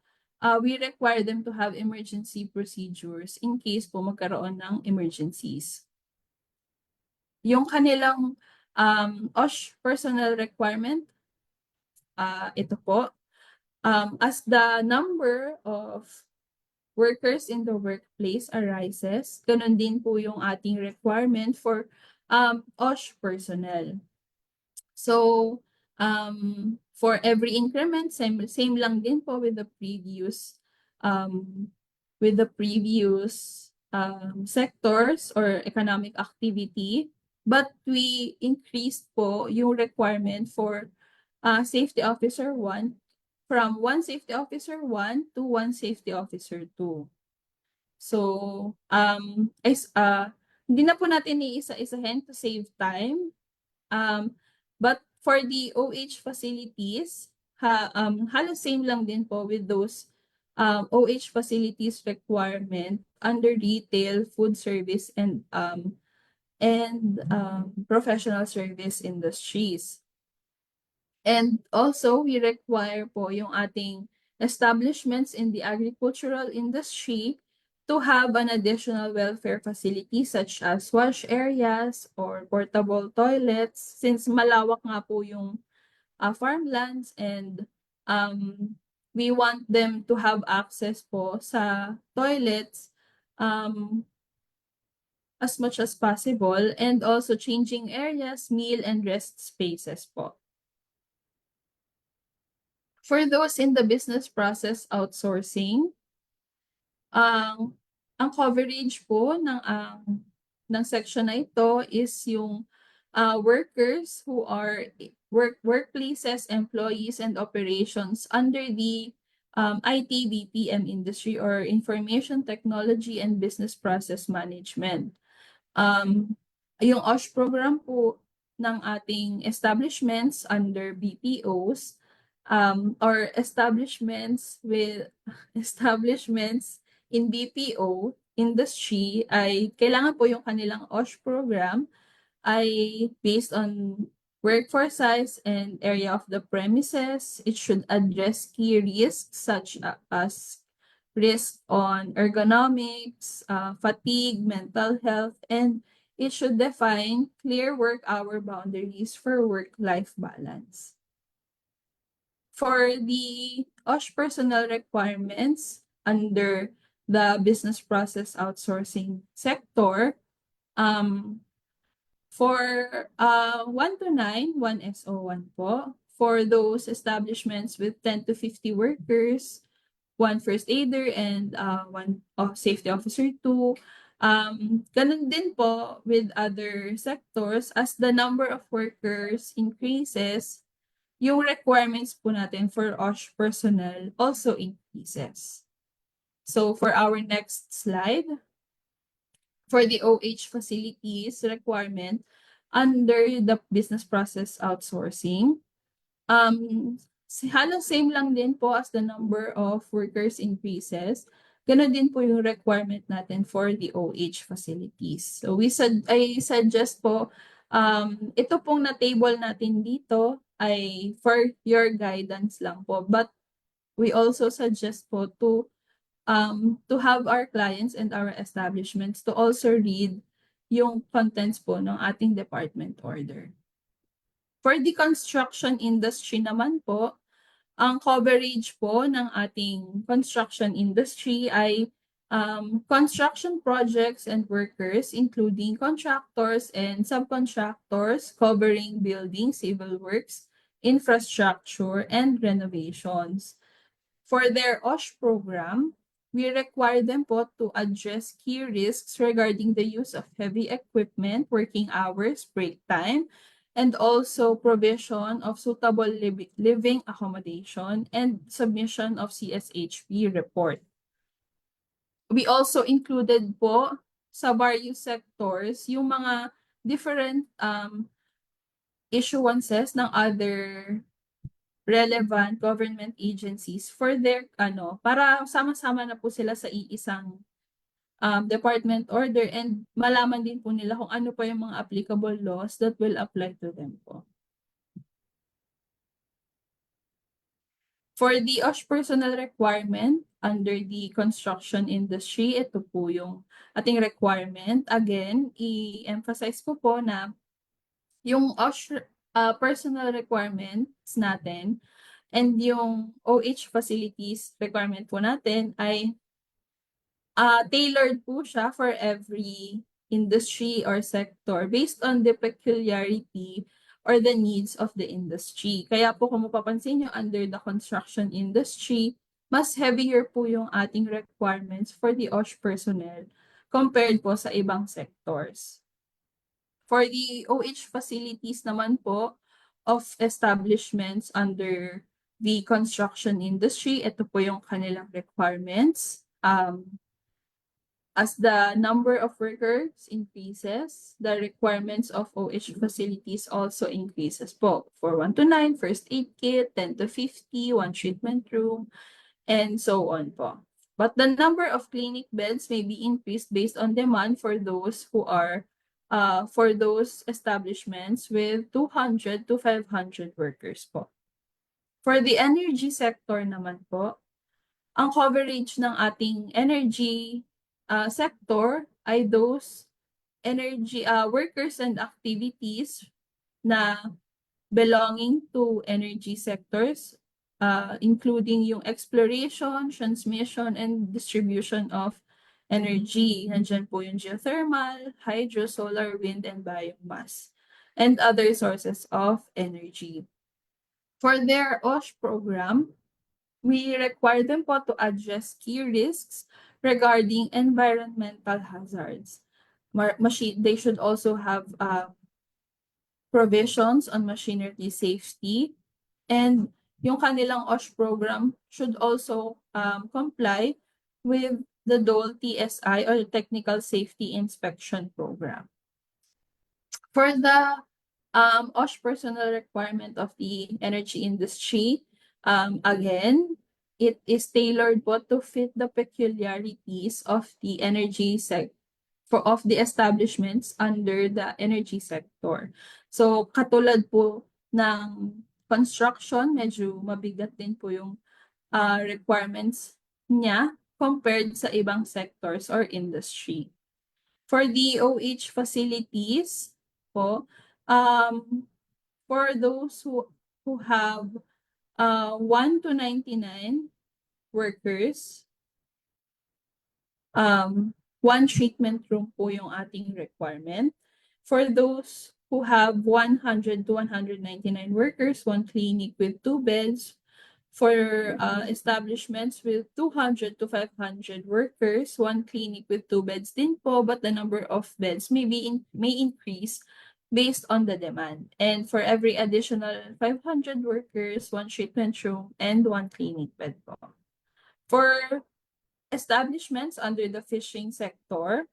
[SPEAKER 5] we require them to have emergency procedures in case po magkaroon ng emergencies. Yung kanilang OSH personnel requirement, ito po, as the number of workers in the workplace arises, ganun din po yung ating requirement for OSH personnel. So, for every increment, same lang din po with the previous sectors or economic activity, but we increased po yung requirement for safety officer 1 from 1 safety officer 1 to 1 safety officer 2. So, hindi na po natin iisa-isahin to save time. But for the OH facilities, halos same lang din po with those OH facilities requirement under retail, food service, and professional service industries. And also, we require po yung ating establishments in the agricultural industry to have an additional welfare facility such as wash areas or portable toilets since malawak nga po yung farmlands and we want them to have access po sa toilets as much as possible and also changing areas, meal and rest spaces po. For those in the business process outsourcing, ang coverage po ng section na ito is yung workers who are workplaces, employees, and operations under the IT BPM industry or Information Technology and Business Process Management. Yung OSH program po ng ating establishments under BPOs or establishments in BPO industry ay kailangan po yung kanilang OSH program ay based on workforce size and area of the premises. It should address key risks such as risk on ergonomics, fatigue, mental health, and it should define clear work hour boundaries for work-life balance. For the OSH personnel requirements under the business process outsourcing sector, for 1 to 9, 1 SO1 po. For those establishments with 10 to 50 workers, 1 first aider and 1 safety officer 2. Ganun din po with other sectors as the number of workers increases, yung requirements po natin for OSH personnel also increases. So for our next slide, for the OH facilities requirement under the business process outsourcing, halos same lang din po as the number of workers increases. Ganun din po yung requirement natin for the OH facilities. So I suggest po, ito pong na-table natin dito ay for your guidance lang po. But we also suggest po to have our clients and our establishments to also read yung contents po ng ating department order. For the construction industry naman po, ang coverage po ng ating construction industry ay construction projects and workers including contractors and subcontractors covering building, civil works, infrastructure, and renovations. For their OSH program, we require them po to address key risks regarding the use of heavy equipment, working hours, break time, and also provision of suitable living accommodation and submission of CSHP report. We also included po sa various sectors yung mga different issuances ng other relevant government agencies for their para sama-sama na po sila sa iisang department order and malaman din po nila kung ano pa yung mga applicable laws that will apply to them po. For the OSH personnel requirement under the construction industry, ito po yung ating requirement. Again, i-emphasize ko po na yung OSH personal requirements natin and yung OH facilities requirement po natin ay tailored po siya for every industry or sector based on the peculiarity or the needs of the industry. Kaya po kung mapapansin nyo under the construction industry, mas heavier po yung ating requirements for the OSH personnel compared po sa ibang sectors. For the OH facilities naman po of establishments under the construction industry, ito po yung kanilang requirements. As the number of workers increases, the requirements of OH facilities also increases po. For 1 to 9, first aid kit, 10 to 50, 1 treatment room, and so on po. But the number of clinic beds may be increased based on demand for those who are for those establishments with 200 to 500 workers po. For the energy sector naman po, ang coverage ng ating energy sector ay those energy workers and activities na belonging to energy sectors, including yung exploration, transmission, and distribution of energy. Nandiyan po yung geothermal, hydro, solar, wind, and biomass, and other sources of energy. For their OSH program, we require them po to address key risks regarding environmental hazards. They should also have provisions on machinery safety, and yung kanilang OSH program should also comply with the DOLE TSI or Technical Safety Inspection Program. For the OSH personal requirement of the energy industry, again, it is tailored po to fit the peculiarities of the energy of the establishments under the energy sector. So, katulad po ng construction, medyo mabigat din po yung requirements niya compared sa ibang sectors or industry. For the OH facilities po, for those who have 1 to 99 workers, one treatment room po yung ating requirement. For those who have 100 to 199 workers, one clinic with 2 beds. For establishments with 200 to 500 workers, one clinic with 2 beds din po, but the number of beds may increase based on the demand. And for every additional 500 workers, one treatment room and one clinic bed po. For establishments under the fishing sector,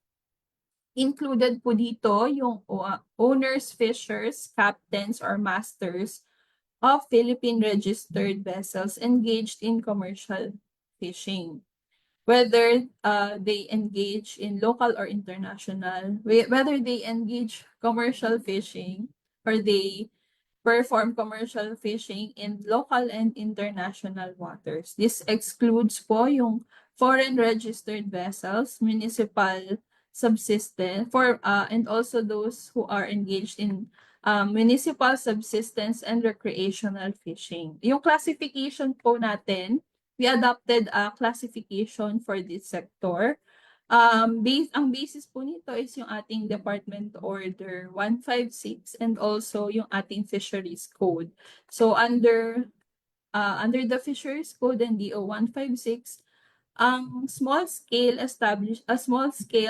[SPEAKER 5] included po dito yung owners, fishers, captains, or masters of Philippine registered vessels engaged in commercial fishing. Whether they engage in local or international, whether they engage commercial fishing or they perform commercial fishing in local and international waters. This excludes po yung foreign registered vessels, municipal subsistence, and also those who are engaged in municipal subsistence and recreational fishing. Yung classification po natin, we adopted a classification for this sector. Ang basis po nito is yung ating Department Order 156 and also yung ating Fisheries Code. So under the Fisheries Code and DO 156, ang small scale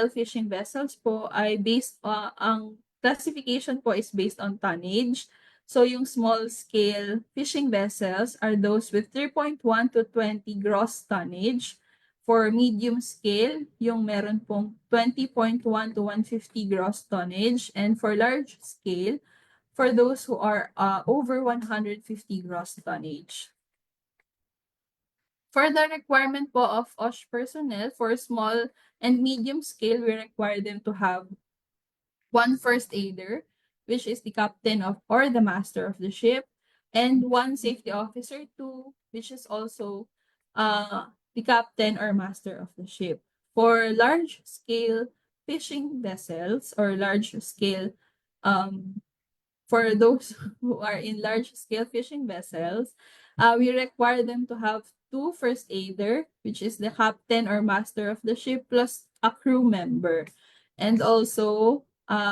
[SPEAKER 5] fishing vessels po ay ang classification po is based on tonnage. So yung small scale fishing vessels are those with 3.1 to 20 gross tonnage. For medium scale, yung meron pong 20.1 to 150 gross tonnage. And for large scale, for those who are over 150 gross tonnage. For the requirement po of OSH personnel, for small and medium scale, we require them to have one first aider, which is the captain or the master of the ship, and one safety officer, which is also the captain or master of the ship. For large-scale fishing vessels or large-scale, for those who are in large-scale fishing vessels, we require them to have 2 first aider, which is the captain or master of the ship, plus a crew member. And also,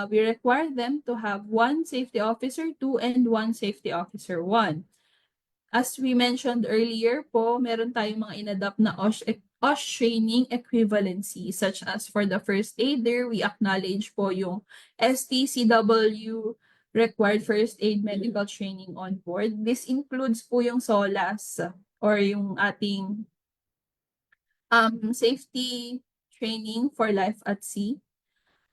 [SPEAKER 5] we require them to have 1 safety officer 2 and 1 safety officer 1. As we mentioned earlier po, meron tayong mga inadopt na OSH training equivalency, such as for the first aider, we acknowledge po yung STCW required first aid medical training on board. This includes po yung SOLAS or yung ating safety training for life at sea.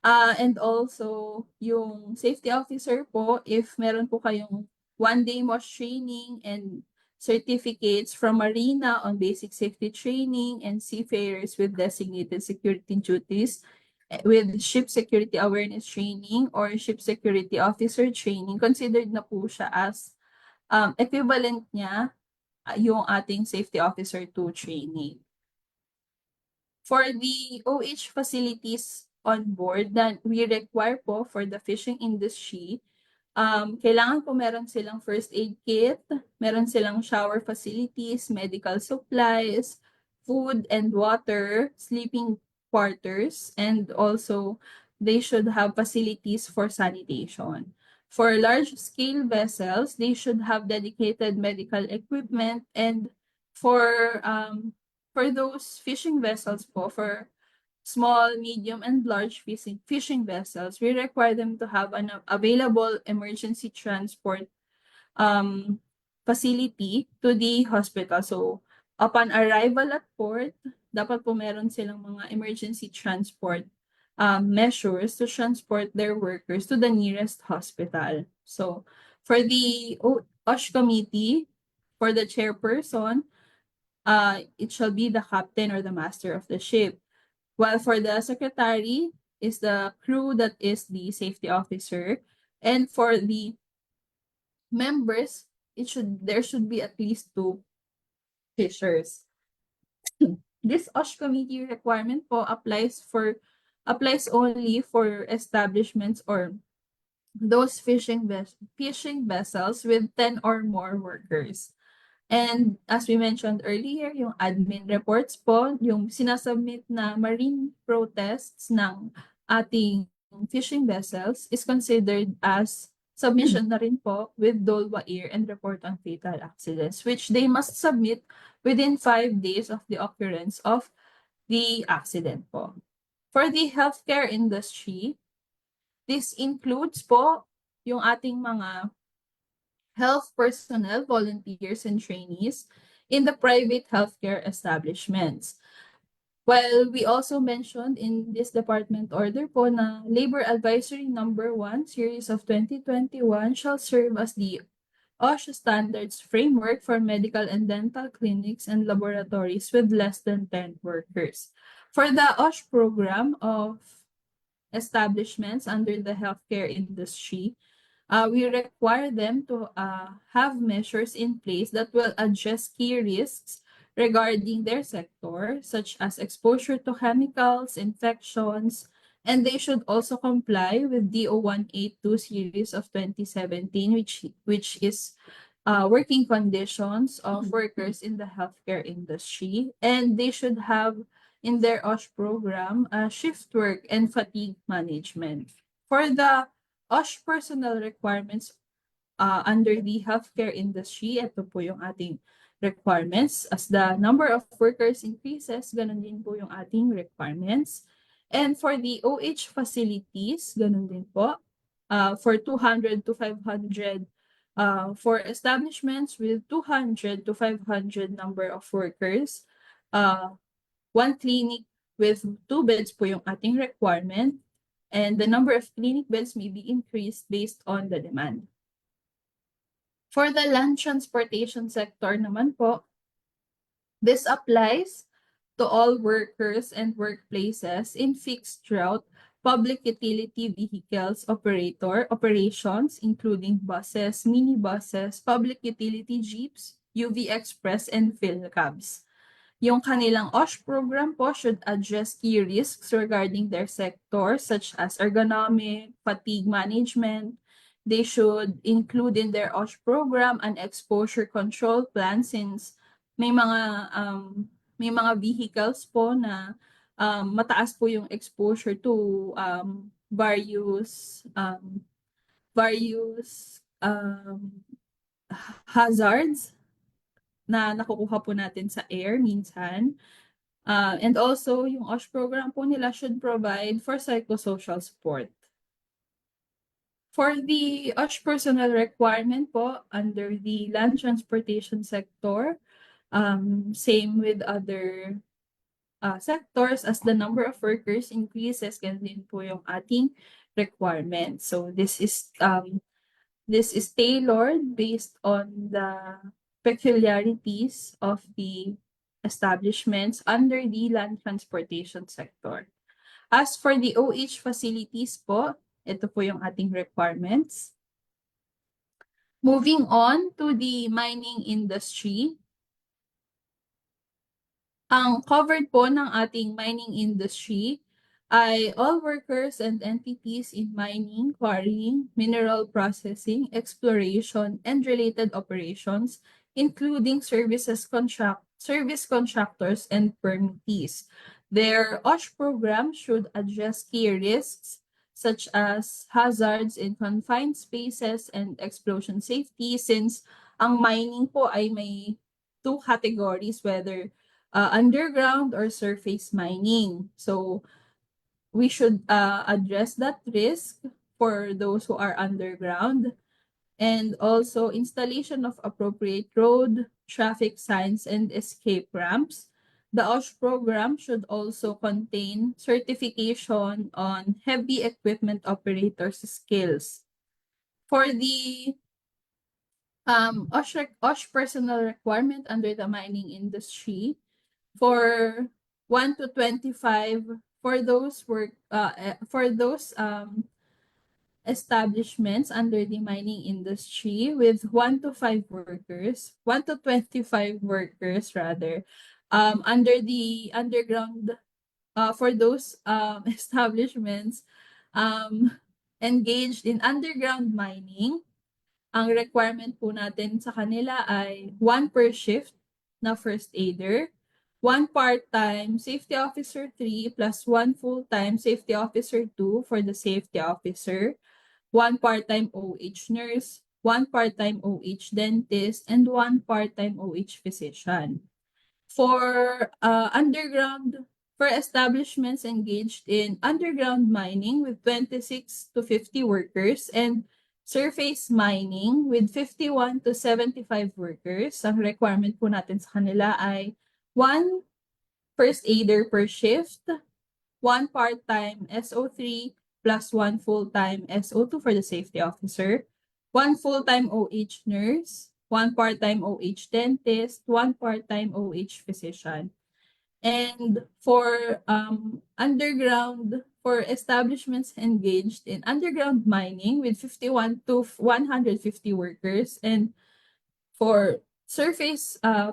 [SPEAKER 5] And also, yung safety officer po, if meron po kayong 1-day MOSH training and certificates from Marina on basic safety training and seafarers with designated security duties, with ship security awareness training or ship security officer training, considered na po siya as equivalent niya yung ating safety officer 2 training. For the OH facilities on board that we require po for the fishing industry, kailangan po meron silang first aid kit, meron silang shower facilities, medical supplies, food and water, sleeping quarters, and also they should have facilities for sanitation. For large-scale vessels, they should have dedicated medical equipment, and for those fishing vessels po, for small, medium, and large fishing vessels, we require them to have an available emergency transport facility to the hospital. So, upon arrival at port, dapat po meron silang mga emergency transport measures to transport their workers to the nearest hospital. So, for the OSH committee, for the chairperson, it shall be the captain or the master of the ship. While for the secretary is the crew that is the safety officer. And for the members, there should be at least 2 fishers. This OSH committee requirement po applies only for establishments or those fishing vessels with 10 or more workers. And as we mentioned earlier, yung admin reports po, yung sinasubmit na marine protests ng ating fishing vessels is considered as submission na rin po with DOLWA-IR and report on fatal accidents, which they must submit within 5 days of the occurrence of the accident po. For the healthcare industry, this includes po yung ating mga health personnel, volunteers, and trainees in the private healthcare establishments. While we also mentioned in this department order po na Labor Advisory Number 1, Series of 2021 shall serve as the OSH standards framework for medical and dental clinics and laboratories with less than 10 workers. For the OSH program of establishments under the healthcare industry, we require them to have measures in place that will address key risks regarding their sector, such as exposure to chemicals, infections, and they should also comply with DO 182 series of 2017, which is working conditions of workers in the healthcare industry. And they should have in their OSH program shift work and fatigue management. For the OSH personnel requirements under the healthcare industry, ito po yung ating requirements. As the number of workers increases, ganun din po yung ating requirements. And for the OH facilities, ganun din po. For 200 to 500, for establishments with 200 to 500 number of workers, 1 clinic with 2 beds po yung ating requirement. And the number of clinic beds may be increased based on the demand. For the land transportation sector naman po, this applies to all workers and workplaces in fixed route public utility vehicles operations, including buses, minibuses, public utility jeeps, UV Express, and PhilCabs. Yung kanilang OSH program po should address key risks regarding their sector, such as ergonomic, fatigue management. They should include in their OSH program an exposure control plan, since may mga vehicles po na mataas po yung exposure to various hazards na nakukuha po natin sa air minsan. And also, yung OSH program po nila should provide for psychosocial support. For the OSH personnel requirement po under the land transportation sector, same with other sectors, as the number of workers increases, ganun din po yung ating requirement. So this is tailored based on the peculiarities of the establishments under the land transportation sector. As for the OH facilities po, ito po yung ating requirements. Moving on to the mining industry. Ang covered po ng ating mining industry ay all workers and entities in mining, quarrying, mineral processing, exploration, and related operations, including service contractors and permittees. Their OSH program should address key risks such as hazards in confined spaces and explosion safety, since ang mining po ay may two categories, whether underground or surface mining. So we should address that risk for those who are underground, and also installation of appropriate road, traffic signs, and escape ramps. The OSH program should also contain certification on heavy equipment operators skills. For the OSH personal requirement under the mining industry, for 1 to 25, for those establishments under the mining industry with 1 to 5 workers, 1 to 25 workers rather, under the underground, for those establishments engaged in underground mining, ang requirement po natin sa kanila ay 1 per shift na first aider, 1 part-time safety officer 3 plus 1 full-time safety officer 2 for the safety officer, 1 part-time OH nurse, 1 part-time OH dentist, and 1 part-time OH physician. For for establishments engaged in underground mining with 26 to 50 workers and surface mining with 51 to 75 workers, ang requirement po natin sa kanila ay 1 first aider per shift, 1 part-time SO3 plus 1 full-time SO2 for the safety officer, 1 full-time OH nurse, 1 part-time OH dentist, 1 part-time OH physician. And for for establishments engaged in underground mining with 51 to 150 workers, and for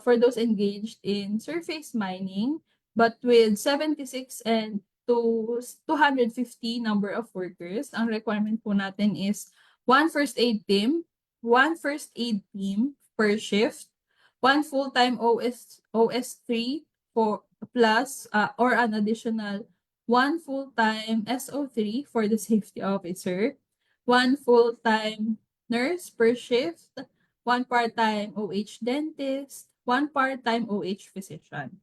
[SPEAKER 5] for those engaged in surface mining, but with 76 and to 250 number of workers, ang requirement po natin is 1 first aid team, 1 first aid team per shift, 1 full-time OS3 for plus or an additional 1 full-time SO3 for the safety officer, 1 full-time nurse per shift, 1 part-time OH dentist, 1 part-time OH physician.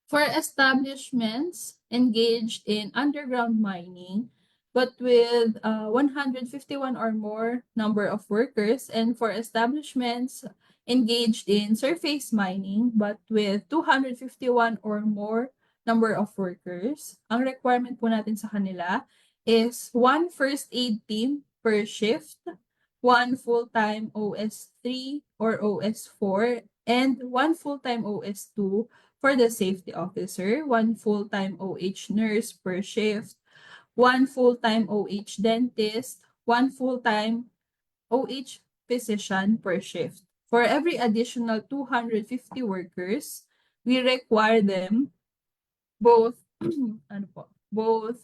[SPEAKER 5] For establishments engaged in underground mining, but with 151 or more number of workers, and for establishments engaged in surface mining, but with 251 or more number of workers, ang requirement po natin sa kanila is 1 first aid team per shift, 1 full-time OS3 or OS4, and 1 full-time OS2 for the safety officer, 1 full-time OH nurse per shift, 1 full-time OH dentist, 1 full-time OH physician per shift. For every additional 250 workers, we require them both both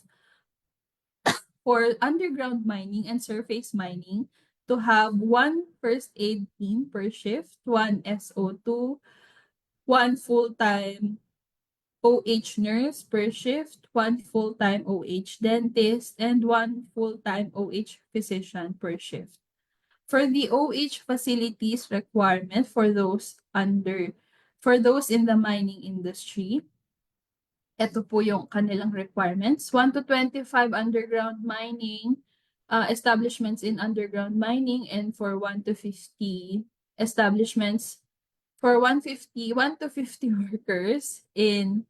[SPEAKER 5] for underground mining and surface mining to have 1 first aid team per shift, 1 SO2, 1 full-time OH nurse per shift, 1 full-time OH dentist, and 1 full-time OH physician per shift. For the OH facilities requirement for those in the mining industry, ito po yung kanilang requirements. 1 to 25 underground mining establishments in underground mining, and for 1 to 50 establishments, for 1 to 50 workers in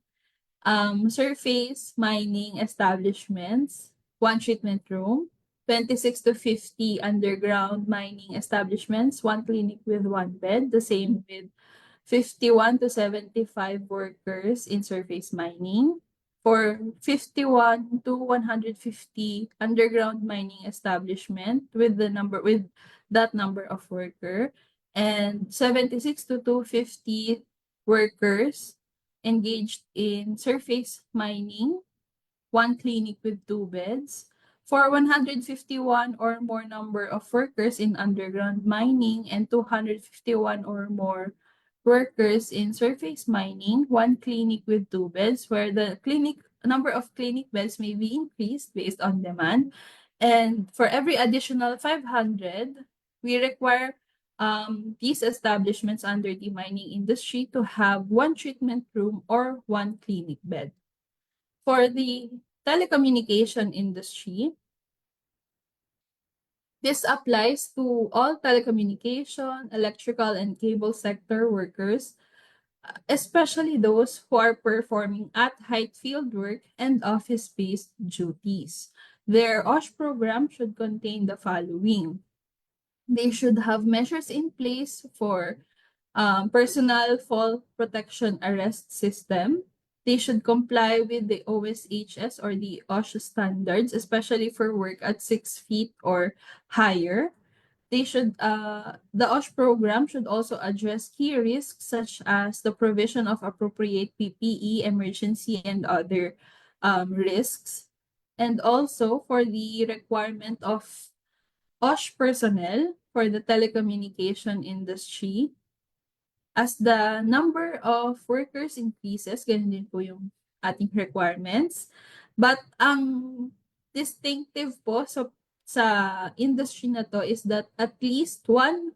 [SPEAKER 5] surface mining establishments, 1 treatment room, 26 to 50 underground mining establishments, 1 clinic with 1 bed, the same with 51 to 75 workers in surface mining. For 51 to 150 underground mining establishment with that number of worker, and 76 to 250 workers engaged in surface mining, 1 clinic with 2 beds. For 151 or more number of workers in underground mining and 251 or more workers in surface mining, 1 clinic with 2 beds, where the number of clinic beds may be increased based on demand. And for every additional 500, we require these establishments under the mining industry to have 1 treatment room or 1 clinic bed. For the telecommunication industry, this applies to all telecommunication, electrical, and cable sector workers, especially those who are performing at-height field work and office-based duties. Their OSH program should contain the following. They should have measures in place for personal fall protection arrest system. They should comply with the OSHS or the OSHA standards, especially for work at 6 feet or higher. The OSH program should also address key risks such as the provision of appropriate PPE, emergency, and other risks. And also for the requirement of OSH personnel for the telecommunication industry, as the number of workers increases, ganun din po yung ating requirements. But ang distinctive po sa industry na to is that at least one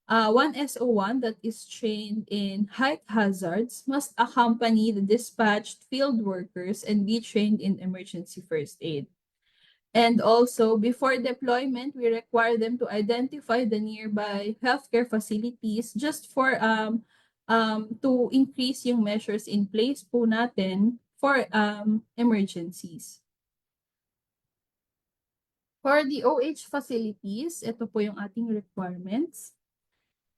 [SPEAKER 5] SO1 that is trained in height hazards must accompany the dispatched field workers and be trained in emergency first aid. And also, before deployment, we require them to identify the nearby healthcare facilities just for to increase yung measures in place po natin for emergencies. For the OH facilities, ito po yung ating requirements.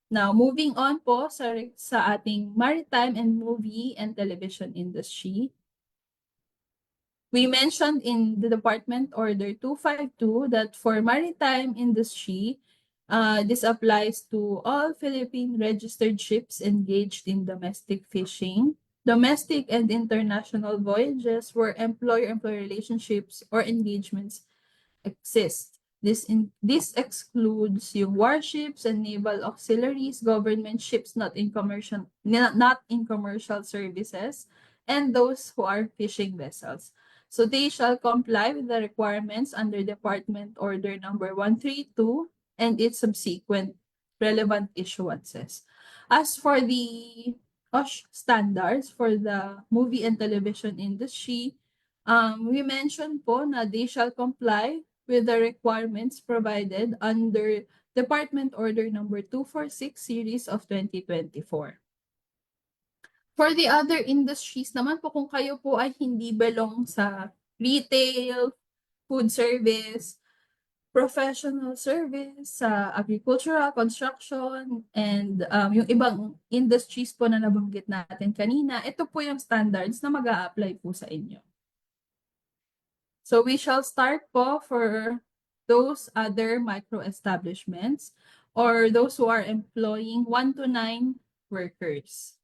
[SPEAKER 5] Now, moving on po sa ating maritime and movie and television industry. We mentioned in the Department Order 252 that for maritime industry, this applies to all Philippine registered ships engaged in domestic fishing, domestic and international voyages where employer-employee relationships or engagements exist. This excludes yung warships and naval auxiliaries, government ships not in commercial services, and those who are fishing vessels. So they shall comply with the requirements under Department Order number 132 and its subsequent relevant issuances. As for the OSH standards for the movie and television industry, we mentioned po na they shall comply with the requirements provided under Department Order number 246 series of 2024. For the other industries naman po, kung kayo po ay hindi belong sa retail, food service, professional service, sa agricultural, construction, and yung ibang industries po na nabanggit natin kanina, ito po yung standards na mag-a-apply po sa inyo. So we shall start po for those other micro-establishments or those who are employing 1 to 9 workers.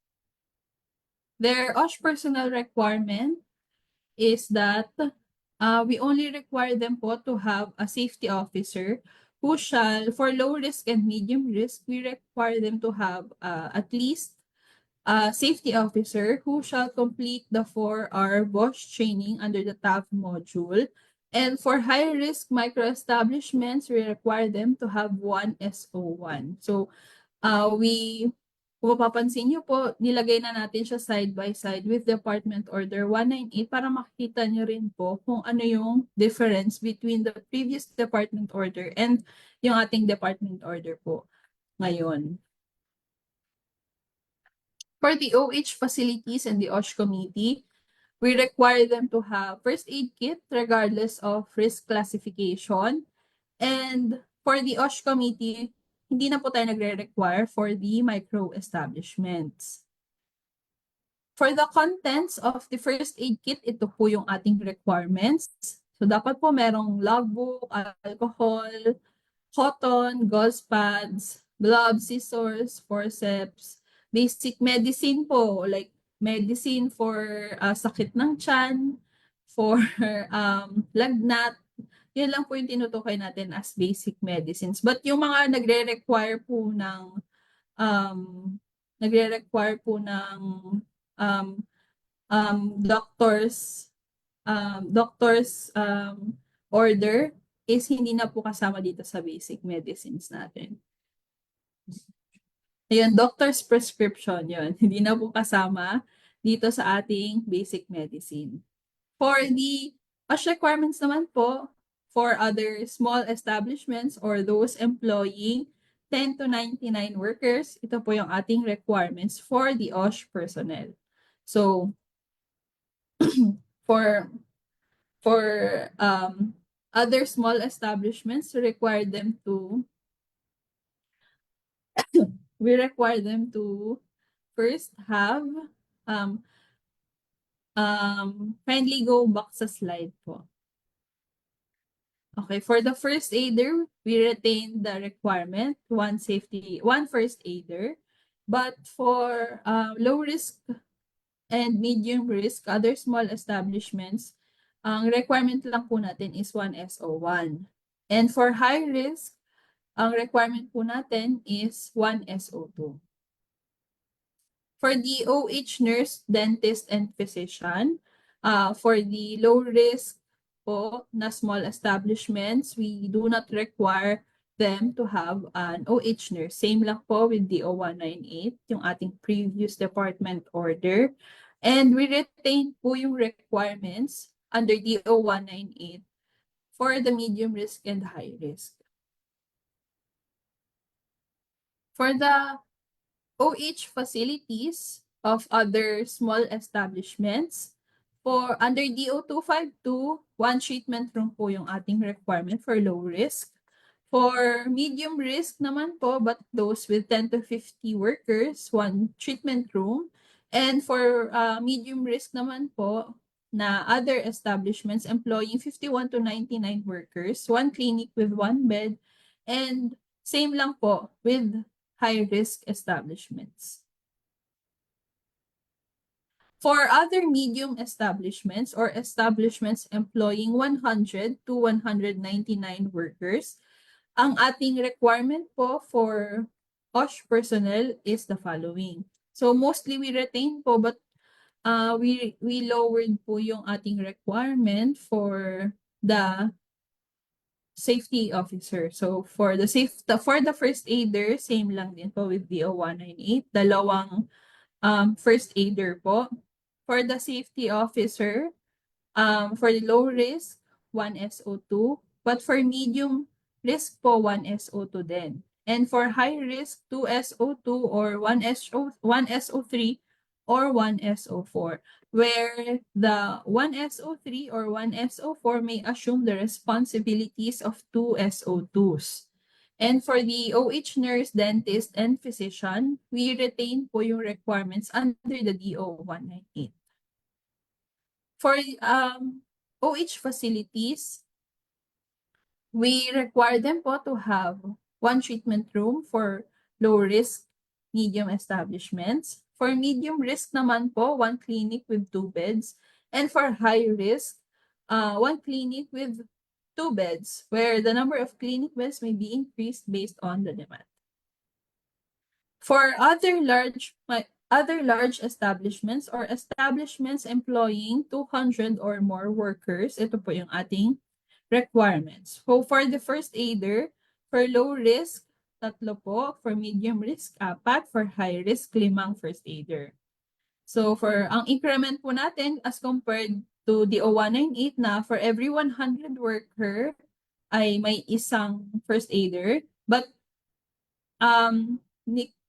[SPEAKER 5] Their OSH personnel requirement is that we only require them po to have a safety officer who shall, for low risk and medium risk, we require them to have at least a safety officer who shall complete the 4-hour BOSH training under the TAF module. And for high-risk micro-establishments, we require them to have 1 SO1. So, kung mapapansin nyo po, nilagay na natin siya side by side with Department Order 198 para makikita nyo rin po kung ano yung difference between the previous Department Order and yung ating Department Order po ngayon. For the OH facilities and the OSH committee, we require them to have first aid kit regardless of risk classification. And for the OSH committee, hindi na po tayo nagre-require for the micro-establishments. For the contents of the first aid kit, ito po yung ating requirements. So, dapat po merong logbook, alcohol, cotton, gauze pads, gloves, scissors, forceps, basic medicine po, like medicine for sakit ng tiyan, for lagnat. Yun lang po yung tinutukoy natin as basic medicines. But yung mga nagre-require po ng um, um, doctor's order is hindi na po kasama dito sa basic medicines natin. Ayun, doctor's prescription yun. Hindi na po kasama dito sa ating basic medicine. For the OSH requirements naman po, for other small establishments or those employing 10 to 99 workers, ito po yung ating requirements for the OSH personnel. So, for other small establishments, we require them to first have kindly go back sa slide po. Okay, for the first aider, we retain the requirement, one first aider. But for low risk and medium risk, other small establishments, ang requirement lang po natin is 1 SO1. And for high risk, ang requirement po natin is 1 SO2. For the OH nurse, dentist, and physician, for the low risk po na small establishments, we do not require them to have an OH nurse. Same lang po with the 0198, yung ating previous department order. And we retain po yung requirements under the 0198 for the medium risk and high risk. For the OH facilities of other small establishments, for under DO 252, one treatment room po yung ating requirement for low risk. For medium risk naman po, but those with 10 to 50 workers, one treatment room. And for medium risk naman po, na other establishments employing 51 to 99 workers, one clinic with one bed, and same lang po with high-risk establishments. For other medium establishments or establishments employing 100 to 199 workers, ang ating requirement po for OSH personnel is the following. So mostly we retain po, but we lowered po yung ating requirement for the safety officer. So for the first aider, same lang din po with DO 198, dalawang first aider po. For the safety officer, for the low risk, 1 SO2, but for medium risk po 1 SO2 din. And for high risk, 2 SO2 or 1 SO3 or 1 SO4, where the 1 SO3 or 1 SO4 may assume the responsibilities of 2 SO2s. And for the OH nurse, dentist, and physician, we retain po yung requirements under the DO 198. For OH facilities, we require them po to have one treatment room for low risk, medium establishments. For medium risk naman po, one clinic with 2 beds. And for high risk, one clinic with 2 beds, where the number of clinic beds may be increased based on the demand. For other large establishments or establishments employing 200 or more workers, ito po yung ating requirements. So for the first aider, for low risk, 3 po. For medium risk, 4. For high risk, 5 first aider. So for ang increment po natin as compared to the 0198 na for every 100 worker ay may isang first aider. But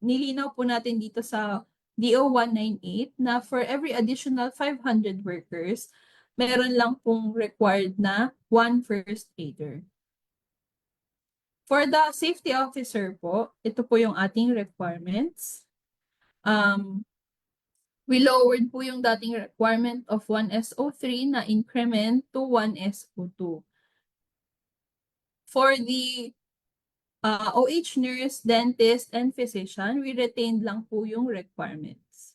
[SPEAKER 5] nilinaw po natin dito sa DO 198 na for every additional 500 workers, meron lang pong required na 1 first aider. For the safety officer po, ito po yung ating requirements. We lowered po yung dating requirement of 1 SO3 na increment to 1 SO2. For the OH nurse, dentist, and physician, we retained lang po yung requirements.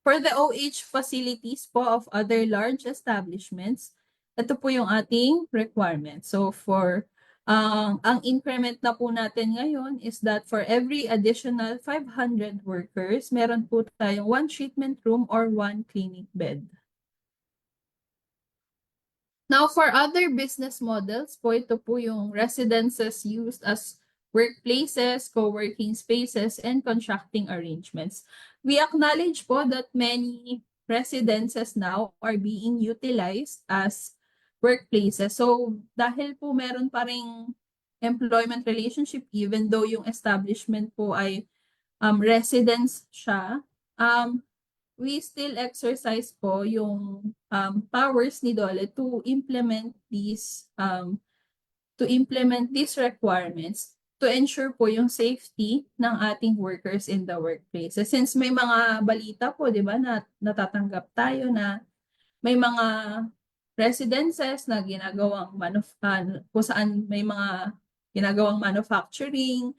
[SPEAKER 5] For the OH facilities po of other large establishments, ito po yung ating requirement. So for ang increment na po natin ngayon is that for every additional 500 workers, meron po tayong 1 treatment room or 1 clinic bed. Now, for other business models po, ito po yung residences used as workplaces, co-working spaces, and contracting arrangements. We acknowledge po that many residences now are being utilized as workplaces. So, dahil po meron pa ring employment relationship, even though yung establishment po ay residence siya, we still exercise po yung powers ni DOLE to implement these requirements to ensure po yung safety ng ating workers in the workplace. Since may mga balita po, di ba, na natatanggap tayo na may mga residences na ginagawang kung saan may mga ginagawang manufacturing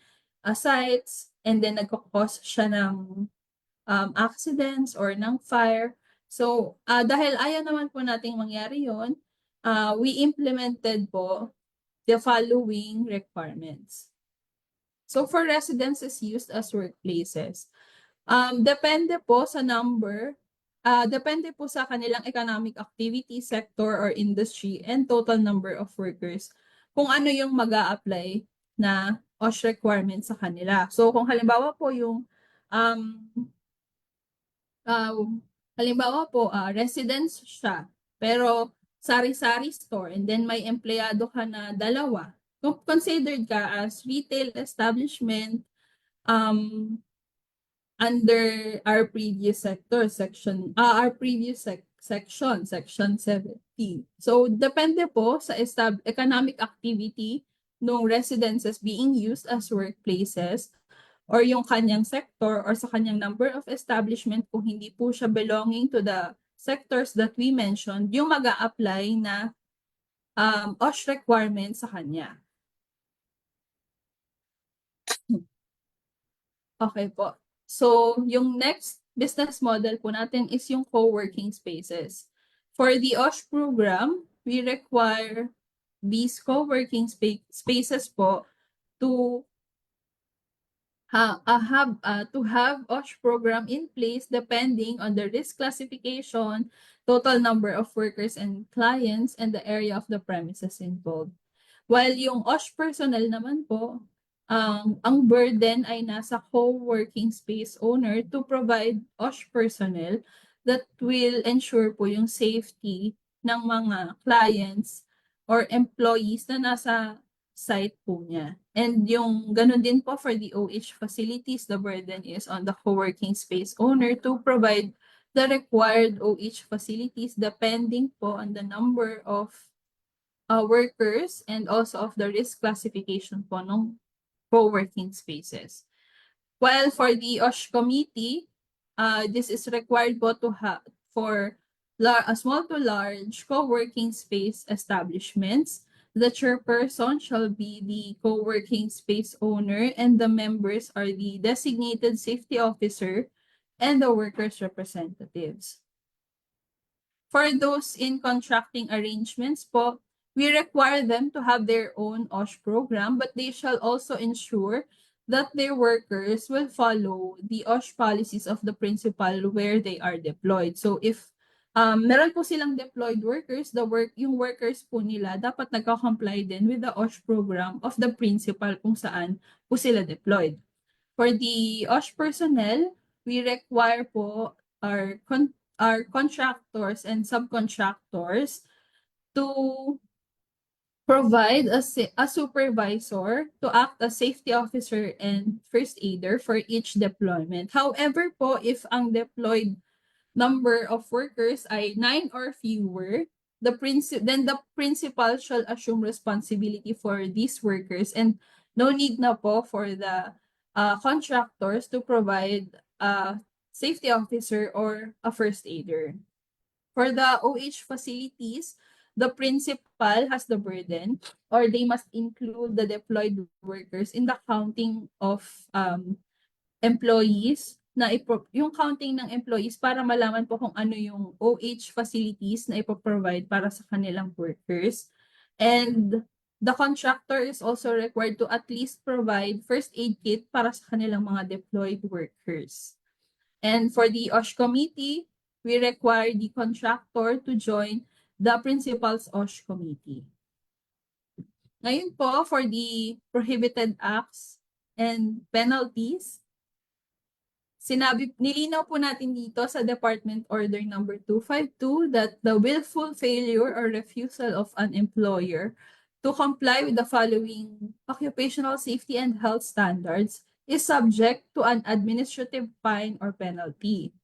[SPEAKER 5] sites, and then nagkakos siya ng accidents or ng fire. So, dahil ayaw naman po nating mangyari yon, we implemented po the following requirements. So, for residences used as workplaces, depende po sa number, depende po sa kanilang economic activity, sector, or industry, and total number of workers, kung ano yung mag-a-apply na OSH requirement sa kanila. So, kung halimbawa po yung halimbawa po, residence siya, pero sari-sari store, and then may empleyado ka na dalawa, considered ka as retail establishment under our previous sector, section 17. So, depende po sa economic activity ng residences being used as workplaces, or yung kanyang sector, or sa kanyang number of establishment. Kung hindi po siya belonging to the sectors that we mentioned, yung mag-a-apply na OSH requirement sa kanya. Okay po. So, yung next business model po natin is yung co-working spaces. For the OSH program, we require these co-working spaces po to have OSH program in place depending on the risk classification, total number of workers and clients, and the area of the premises involved. While yung OSH personnel naman po, ang burden ay nasa co-working space owner to provide OSH personnel that will ensure po yung safety ng mga clients or employees na nasa site po niya. And yung ganun din po for the OH facilities, the burden is on the co-working space owner to provide the required OH facilities depending po on the number of workers and also of the risk classification po ng co-working spaces. While for the OSH committee, this is required po to have for small to large co-working space establishments. The chairperson shall be the co-working space owner, and the members are the designated safety officer and the workers' representatives. For those in contracting arrangements po, we require them to have their own OSH program, but they shall also ensure that their workers will follow the OSH policies of the principal where they are deployed. So if meron po silang deployed workers, yung workers po nila dapat nagka-comply din with the OSH program of the principal kung saan po sila deployed. For the OSH personnel, we require po our contractors and subcontractors to provide a supervisor to act as safety officer and first aider for each deployment. However po, if ang deployed number of workers ay 9 or fewer, then the principal shall assume responsibility for these workers, and no need na po for the contractors to provide a safety officer or a first aider. For the OH facilities, the principal has the burden, or they must include the deployed workers in the counting of employees na yung counting ng employees para malaman po kung ano yung OH facilities na ipoprovide para sa kanilang workers. And the contractor is also required to at least provide first aid kit para sa kanilang mga deployed workers. And for the OSH committee, we require the contractor to join the principal's OSH committee. Ngayon po, for the prohibited acts and penalties, nilinaw po natin dito sa Department Order number 252 that the willful failure or refusal of an employer to comply with the following occupational safety and health standards is subject to an administrative fine or penalty.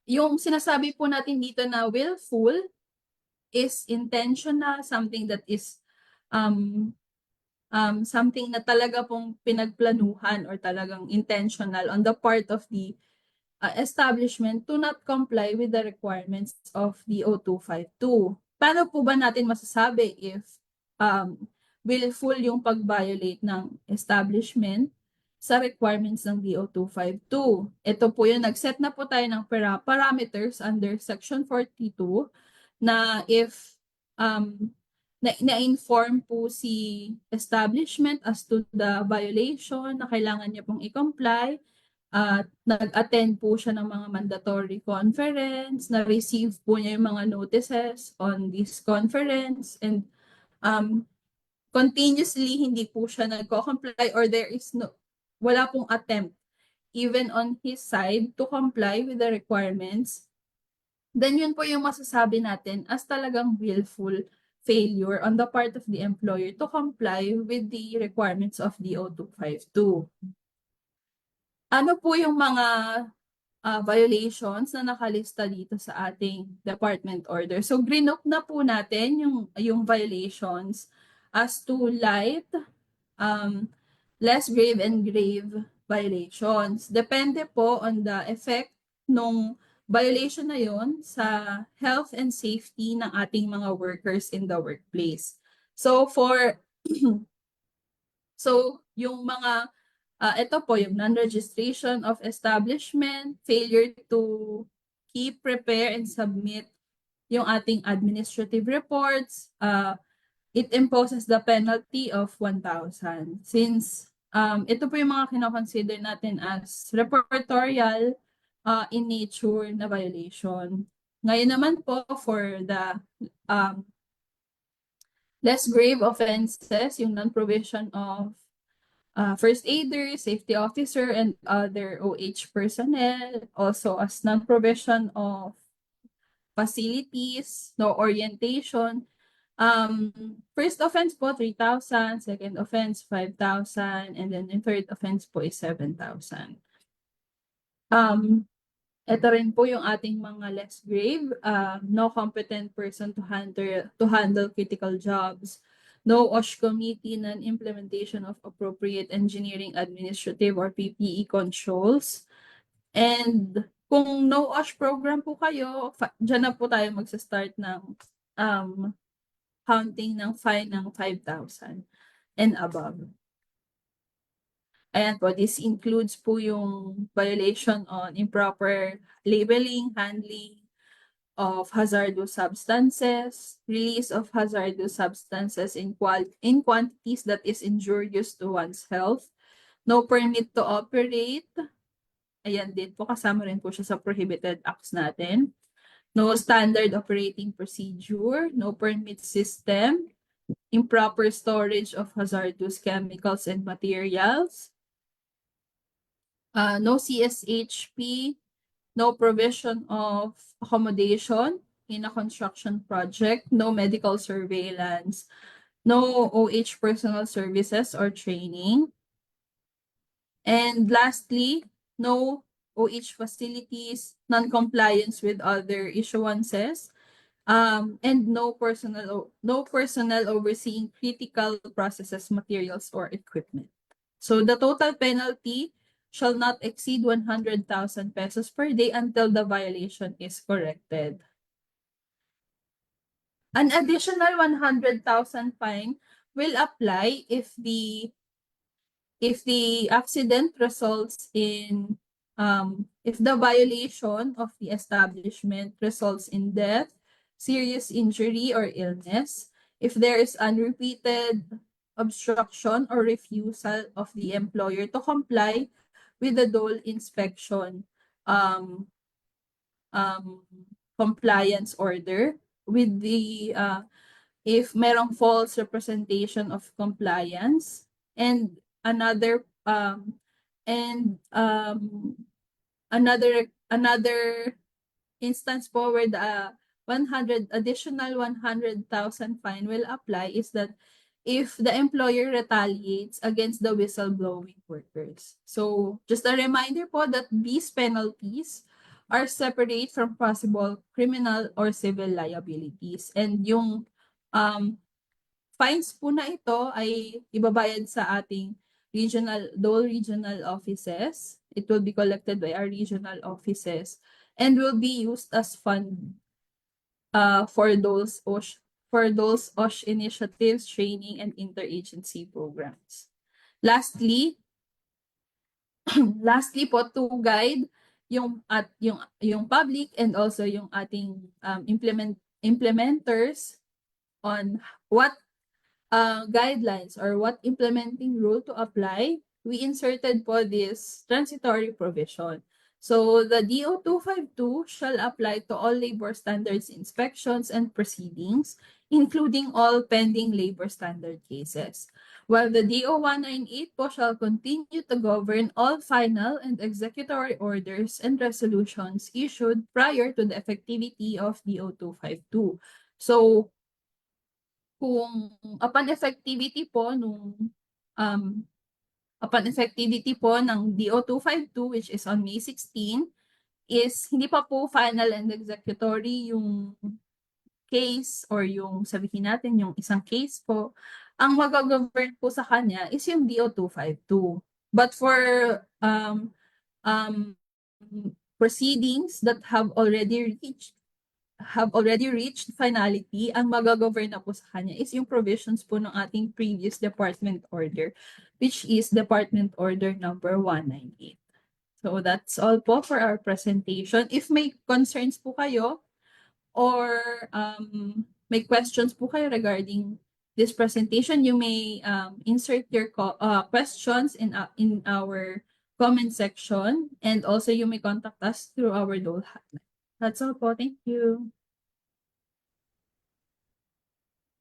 [SPEAKER 5] Yung sinasabi po natin dito na willful is intentional, something that is something na talaga pong pinagplanuhan or talagang intentional on the part of the establishment to not comply with the requirements of the O252. Paano po ba natin masasabi if willful yung pag-violate ng establishment sa requirements ng DO252? Ito po yung nag-set na po tayo ng parameters under Section 42 na if na-inform po si establishment as to the violation na kailangan niya pong i-comply, nag-attend po siya ng mga mandatory conference, na-receive po niya yung mga notices on this conference, and continuously hindi po siya nagko-comply or wala pong attempt even on his side to comply with the requirements, then yun po yung masasabi natin as talagang willful failure on the part of the employer to comply with the requirements of the O252. Ano po yung mga violations na nakalista dito sa ating department order? So, group na po natin yung violations as to light, less grave, and grave violations. Depende po on the effect nung violation na yon sa health and safety ng ating mga workers in the workplace. So yung mga ito po yung non-registration of establishment, failure to keep, prepare, and submit yung ating administrative reports, it imposes the penalty of 1,000. Since ito po yung mga kinoconsider natin as reportorial in nature na violation. Ngayon naman po for the less grave offenses, yung non-provision of first aider, safety officer, and other OH personnel, also as non-provision of facilities, no orientation. First offense po 3,000, second offense 5,000, and then the third offense po is 7,000. Ito rin po yung ating mga less grave, no competent person to handle critical jobs, no OSH committee, non-implementation of appropriate engineering, administrative, or PPE controls. And kung no OSH program po kayo, dyan na po tayo magsa-start ng counting ng fine ng 5,000 and above. Ayan po, this includes po yung violation on improper labeling, handling of hazardous substances, release of hazardous substances in quantities that is injurious to one's health, no permit to operate. Ayan din po, kasama rin po siya sa prohibited acts natin. No standard operating procedure, no permit system, improper storage of hazardous chemicals and materials, no CSHP, no provision of accommodation in a construction project, no medical surveillance, no OH personal services or training. And lastly, no OH facilities, non-compliance with other issuances, and no personnel overseeing critical processes, materials, or equipment. So the total penalty shall not exceed 100,000 pesos per day until the violation is corrected. An additional 100,000 fine will apply if the accident results in if the violation of the establishment results in death, serious injury, or illness, if there is unrepeated obstruction or refusal of the employer to comply with the dole inspection um, um, compliance order, with the if merong false representation of compliance, and another and another instance po where the 100,000 fine will apply is that if the employer retaliates against the whistleblowing workers. So just a reminder po that these penalties are separate from possible criminal or civil liabilities. And yung fines po na ito ay ibabayad sa ating Dole regional offices. It will be collected by our regional offices and will be used as fund for those OSH initiatives, training, and interagency programs. Lastly, po, to guide yung public and also yung ating implementers on what guidelines or what implementing rule to apply, we inserted po this transitory provision. So the DO 252 shall apply to all labor standards inspections and proceedings, including all pending labor standard cases. While the DO 198 po shall continue to govern all final and executory orders and resolutions issued prior to the effectivity of DO 252. So kung upon effectivity po ng DO 252, which is on May 16, is hindi pa po final and executory yung case or yung sabihin natin yung isang case po, ang mag-govern po sa kanya is yung DO 252. But for proceedings that have already reached finality, ang mag-govern na po sa kanya is yung provisions po ng ating previous department order, which is Department Order number 198. So that's all po for our presentation. If may concerns po kayo or may questions po kayo regarding this presentation, you may insert your questions in our comment section, and also you may contact us through our Dole hotline. That's all po. Thank you.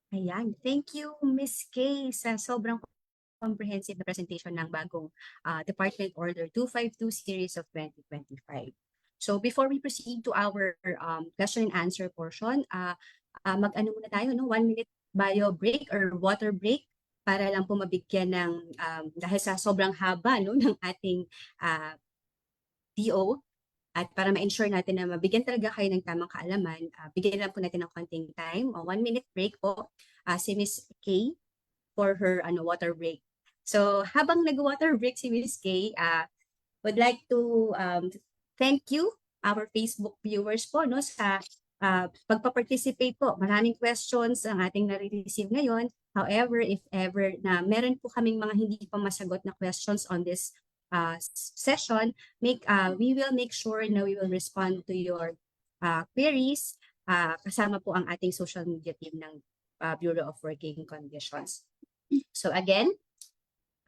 [SPEAKER 3] Ayan. Thank you, Ms. Kay, sa sobrang comprehensive na presentation ng bagong Department Order 252 Series of 2025. So before we proceed to our question and answer portion, mag-ano muna tayo, no? 1 minute bio break or water break para lang po mabigyan ng, dahil sa sobrang haba, no, ng ating DO, at para ma-ensure natin na mabigyan talaga kayo ng tamang kaalaman, bigyan lang po natin ng konting time, 1 minute break po, si Ms. Kay for her water break. So habang nag-water break si Ms. Kay, would like to thank you, our Facebook viewers po, no, sa pagpa-participate po. Maraming questions ang ating nare-receive ngayon. However, if ever na meron po kaming mga hindi pa masagot na questions on this session, we will make sure na we will respond to your queries, kasama po ang ating social media team ng Bureau of Working Conditions. So again,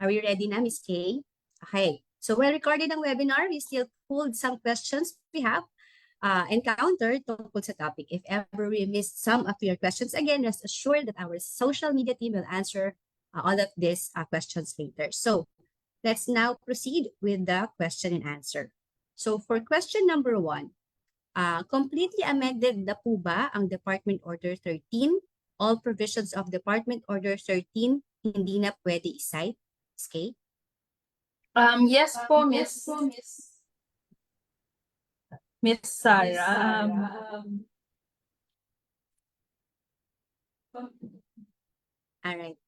[SPEAKER 3] are we ready na, Ms. Kay? Okay. So while recording ang webinar, we still pulled some questions we have encountered tungkol sa topic. If ever we missed some of your questions, again, rest assured that our social media team will answer all of these questions later. So let's now proceed with the question and answer. So for question number 1, completely amended na po ba ang Department Order 13? All provisions of Department Order 13 hindi na pwede i-cite? Okay.
[SPEAKER 5] Yes po, Miss Sarah.
[SPEAKER 3] All right.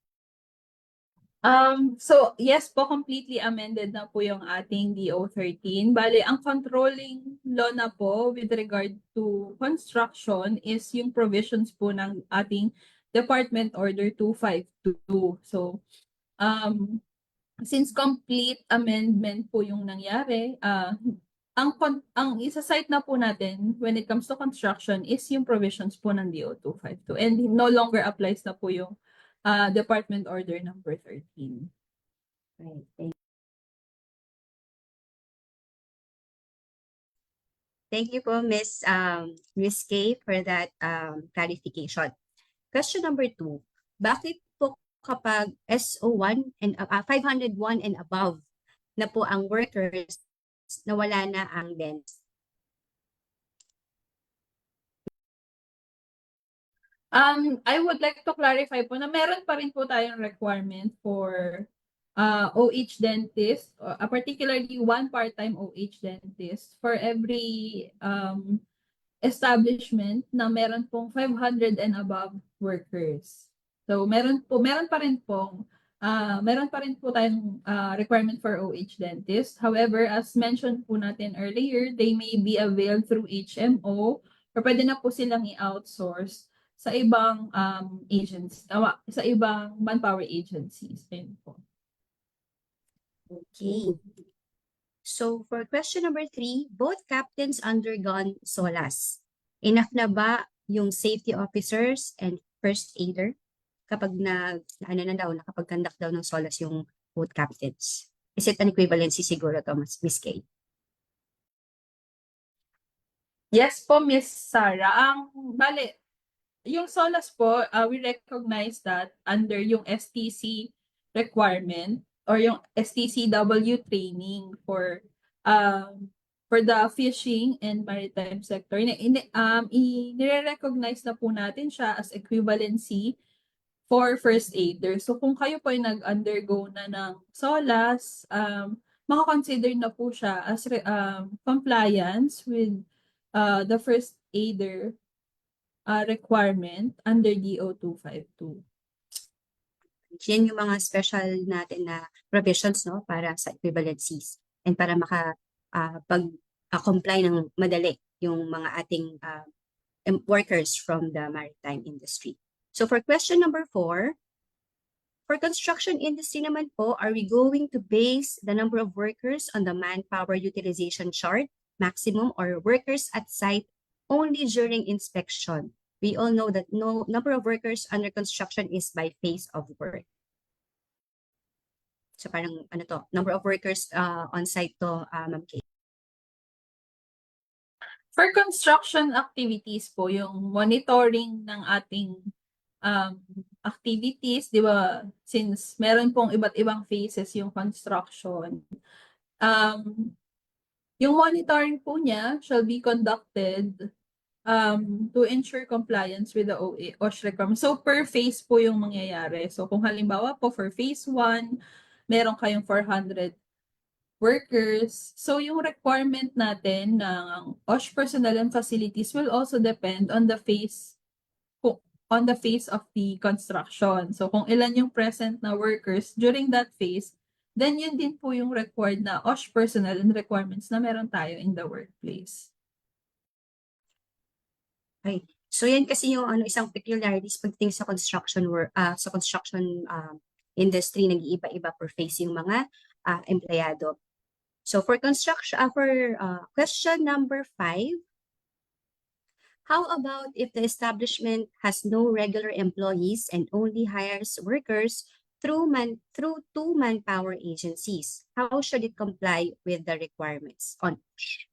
[SPEAKER 5] So yes po, completely amended na po yung ating DO 13. Bale, ang controlling law na po with regard to construction is yung provisions po ng ating Department Order 252. So since complete amendment po yung nangyari, ang isa-cite na po natin when it comes to construction is yung provisions po ng DO 252 and no longer applies na po yung Department Order number 13.
[SPEAKER 3] Right. Thank you po, Miss Kay, for that clarification. Question number 2. Bakit po kapag SO1 and 501 and above na po ang workers, nawala na ang DENS?
[SPEAKER 5] I would like to clarify po na meron pa rin po tayong requirement for OH dentist, particularly one part-time OH dentist for every establishment na meron pong 500 and above workers. So meron pa rin po tayong requirement for OH dentist. However, as mentioned po natin earlier, they may be availed through HMO or pwede na po silang i-outsource sa ibang agencies, sa ibang manpower agencies. Ayun po.
[SPEAKER 3] Okay. So for question number 3, both captains undergone SOLAS. Enough na ba yung safety officers and first aider kapag nakapag-conduct daw ng SOLAS yung both captains? Is it an equivalency siguro to, Miss Kay?
[SPEAKER 5] Yes po, Miss Sarah. Bale, yung SOLAS po, we recognize that under yung STC requirement or yung STCW training for the fishing and maritime sector. Nire-recognize na po natin siya as equivalency for first aider. So kung kayo po ay nag-undergo na ng SOLAS, makakonsider na po siya as compliance with the first aider requirement under DO 252.
[SPEAKER 3] Yan yung mga special natin na provisions, no, para sa equivalencies and para pag-comply ng madali yung mga ating workers from the maritime industry. So for question number 4, for construction industry naman po, are we going to base the number of workers on the manpower utilization chart, maximum, or workers at site only during inspection? We all know that no number of workers under construction is by phase of work. So parang number of workers on site to, Ma'am Kay.
[SPEAKER 5] For construction activities po, yung monitoring ng ating activities, di ba, since meron pong iba't ibang phases yung construction, yung monitoring po niya shall be conducted to ensure compliance with the OSH requirements. So per phase po yung mangyayari. So kung halimbawa po for phase 1, meron kayong 400 workers. So yung requirement natin ng OSH personnel and facilities will also depend on the phase of the construction. So kung ilan yung present na workers during that phase, then yun din po yung required na OSH personnel and requirements na meron tayo in the workplace.
[SPEAKER 3] Okay. So yan kasi yung isang peculiarities pagdating sa construction work, sa construction industry, nag-iiba-iba per phase yung mga empleyado. So for construction, question number 5, how about if the establishment has no regular employees and only hires workers through two manpower agencies? How should it comply with the requirements on OSH?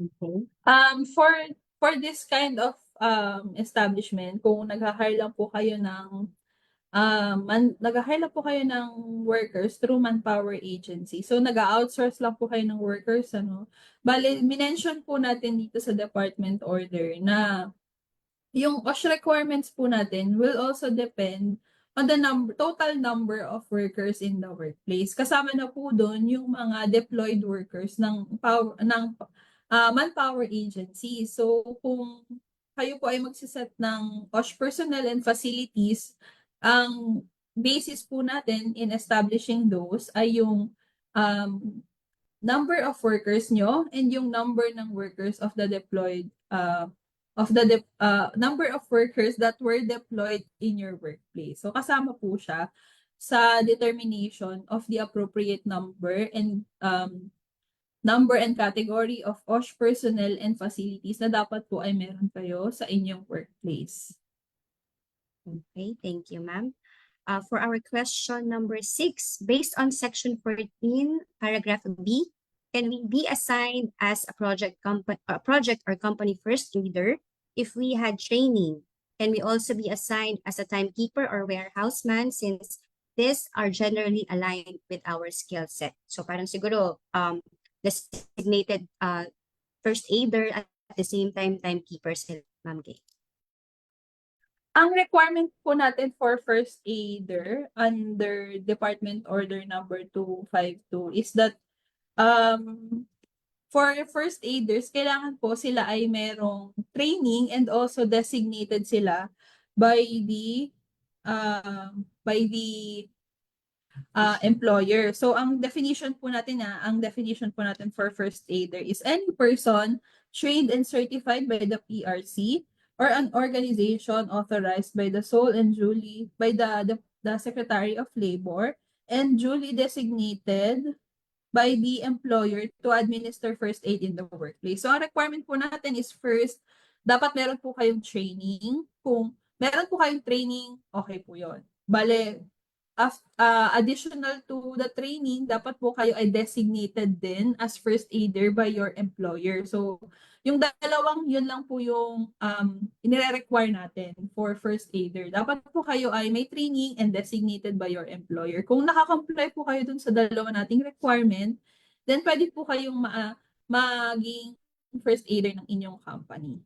[SPEAKER 3] Okay.
[SPEAKER 5] For this kind of establishment, kung nag-hire lang po kayo ng workers through manpower agency. So nag-outsource lang po kayo ng workers, Bale, minention po natin dito sa department order na yung OSH requirements po natin will also depend on the total number of workers in the workplace. Kasama na po doon yung mga deployed workers ng manpower agency. So kung kayo po ay magsiset ng OSH personnel and facilities, ang basis po natin in establishing those ay yung number of workers nyo and yung number ng workers of the deployed number of workers that were deployed in your workplace. So kasama po siya. sa determination of the appropriate number and category of OSH personnel and facilities na dapat po ay meron kayo sa inyong workplace.
[SPEAKER 3] Okay, thank you, ma'am. For our question number 6, based on section 14, paragraph B, can we be assigned as a project or company first leader if we had training? Can we also be assigned as a timekeeper or warehouseman since these are generally aligned with our skill set? So parang siguro designated first aider at the same time timekeeper sila, Ma'am Kay.
[SPEAKER 5] Ang requirement po natin for first aider under Department Order number 252 is that for first aiders, kailangan po sila ay merong training and also designated sila by the employer. So ang definition po natin for first aider is any person trained and certified by the PRC or an organization authorized by the sole and duly by the Secretary of Labor and duly designated by the employer to administer first aid in the workplace. So ang requirement po natin is first, dapat meron po kayong training. Kung meron po kayong training, okay po yun. Bale, additional to the training, dapat po kayo ay designated din as first aider by your employer. So, yung dalawang yun lang po yung inire-require natin for first aider. Dapat po kayo ay may training and designated by your employer. Kung nakakomply po kayo dun sa dalawa nating requirement, then pwede po kayong maging first aider ng inyong company.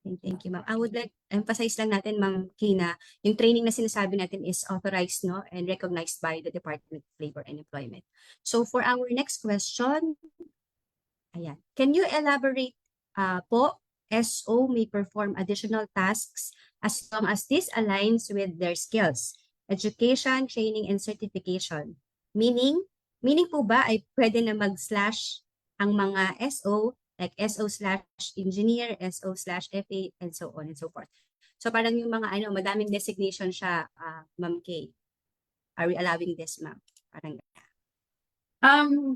[SPEAKER 3] Thank you, ma'am. I would like emphasize lang natin, Ma'am Kina, yung training na sinasabi natin is authorized, no, and recognized by the Department of Labor and Employment. So for our next question, ayan, can you elaborate po, SO may perform additional tasks as long as this aligns with their skills, education, training, and certification. Meaning po ba ay pwede na mag-slash ang mga SO like SO/engineer, SO/FA, and so on and so forth. So parang yung mga madaming designation siya, Ma'am Kay. Are we allowing this, ma'am? Parang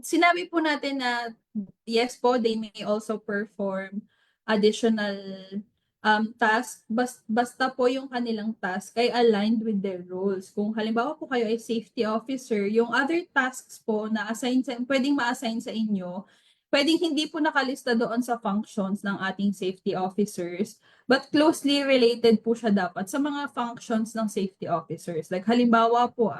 [SPEAKER 5] Sinabi po natin na yes po, they may also perform additional task, basta po yung kanilang task ay aligned with their roles. Kung halimbawa po kayo ay safety officer, yung other tasks po na pwedeng ma-assign sa inyo, pwedeng hindi po nakalista doon sa functions ng ating safety officers, but closely related po siya dapat sa mga functions ng safety officers. Like halimbawa po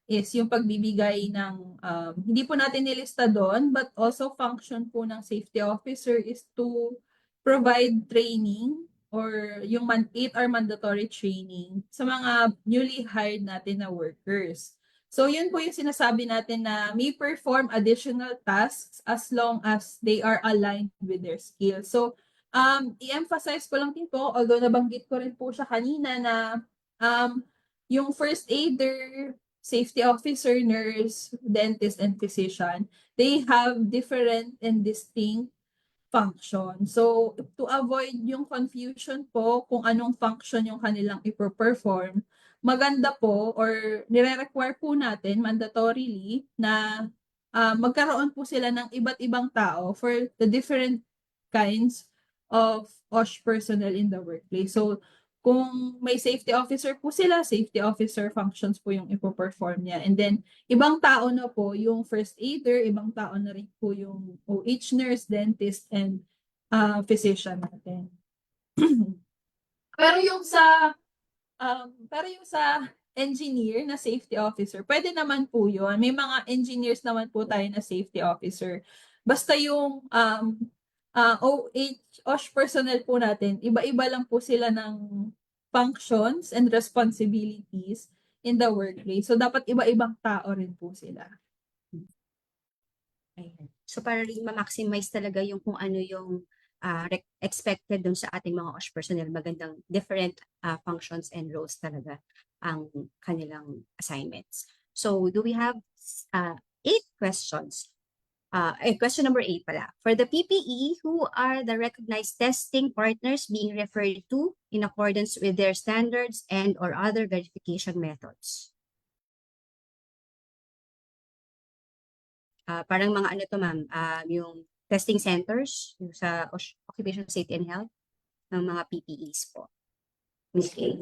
[SPEAKER 5] is yung pagbibigay ng, hindi po natin nilista doon, but also function po ng safety officer is to provide training or yung 8-hour mandatory training sa mga newly hired natin na workers. So yun po yung sinasabi natin na may perform additional tasks as long as they are aligned with their skills. So i-emphasize ko lang din po, although nabanggit ko rin po siya kanina na yung first aider, safety officer, nurse, dentist, and physician, they have different and distinct function. So to avoid yung confusion po kung anong function yung kanilang ipo-perform, maganda po or nire-require po natin mandatorily na magkaroon po sila ng iba't ibang tao for the different kinds of OSH personnel in the workplace. So kung may safety officer po sila, safety officer functions po yung ipo-perform niya. And then ibang tao na po yung first aider, ibang tao na rin po yung OH nurse, dentist, and physician natin. Pero yung sa engineer na safety officer, pwede naman po yun. May mga engineers naman po tayo na safety officer. Basta yung OSH personnel po natin, iba-iba lang po sila ng functions and responsibilities in the workplace. So dapat iba-ibang tao rin po sila.
[SPEAKER 3] Ayan. So para rin ma-maximize talaga yung kung ano yung expected dun sa ating mga OSH personnel, magandang different functions and roles talaga ang kanilang assignments. So do we have 8 questions? Question number 8 pala. For the PPE, who are the recognized testing partners being referred to in accordance with their standards and or other verification methods? Parang mga ano to ma'am, yung testing centers yung sa Occupational Safety and Health ng mga PPEs po. Ms. Kay.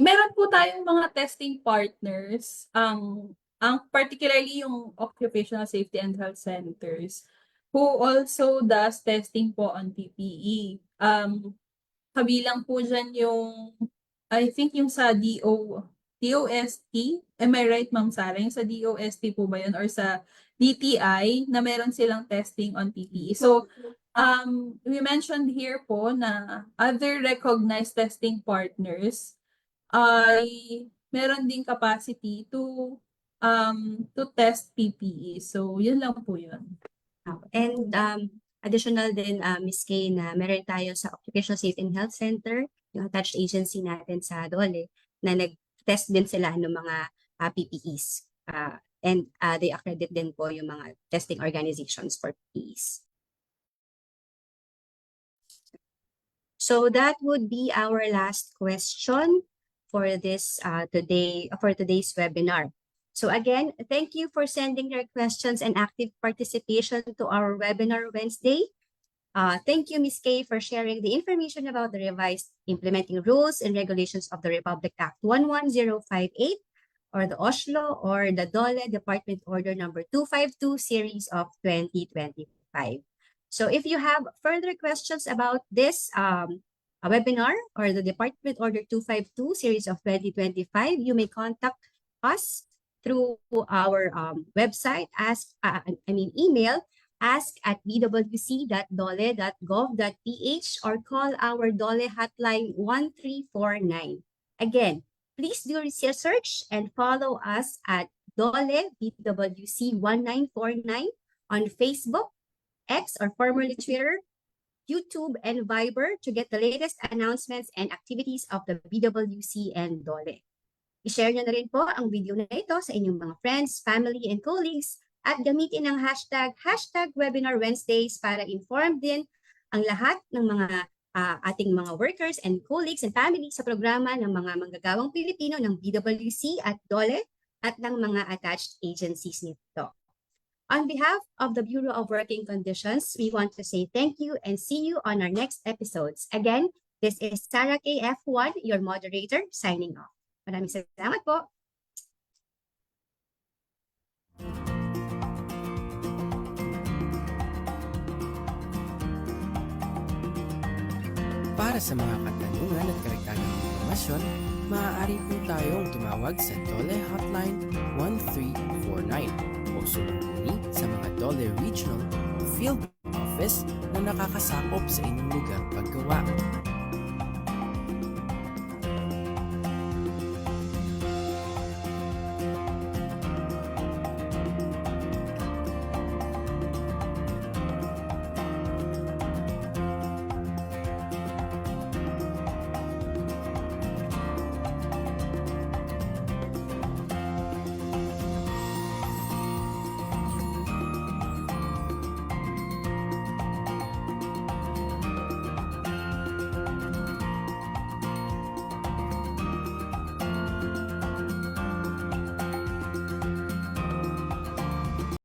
[SPEAKER 5] Meron po tayong mga testing partners. Ang particularly yung Occupational Safety and Health Centers who also does testing po on PPE. Kabilang po dyan yung, I think yung sa DOST, am I right, Ma'am Sarah? Yung sa DOST po ba yun? Or sa DTI na meron silang testing on PPE. So, we mentioned here po na other recognized testing partners ay meron ding capacity to test PPE. So, yun lang po yun.
[SPEAKER 3] And additional din, Ms. Kay, na meron tayo sa Occupational Safety and Health Center, yung attached agency natin sa DOLE, na nag-test din sila ng mga PPEs. And they accredit din po yung mga testing organizations for PPEs. So that would be our last question for this today's webinar. So again, thank you for sending your questions and active participation to our webinar Wednesday. Thank you, Ms. Kay, for sharing the information about the revised implementing rules and regulations of the Republic Act 11058 or the Oslo or the DOLE Department Order number 252 series of 2025. So if you have further questions about this webinar or the Department Order 252 series of 2025, you may contact us through our website, email, ask@bwc.dole.gov.ph or call our DOLE hotline 1349. Again, please do research and follow us at DOLE BWC 1949 on Facebook, X or formerly Twitter, YouTube, and Viber to get the latest announcements and activities of the BWC and DOLE. I-share nyo na rin po ang video na ito sa inyong mga friends, family, and colleagues at gamitin ang hashtag Webinar Wednesdays para inform din ang lahat ng mga ating mga workers and colleagues and family sa programa ng mga manggagawang Pilipino ng BWC at DOLE at ng mga attached agencies nito. On behalf of the Bureau of Working Conditions, we want to say thank you and see you on our next episodes. Again, this is Sarah KF1, your moderator, signing off. Maraming salamat po.
[SPEAKER 6] Para sa mga katanungan at karagdagang impormasyon, maaari po tayong tumawag sa DOLE Hotline 1349 o sumuni sa mga DOLE Regional Field Office na nakakasakop sa inyong lugar paggawa.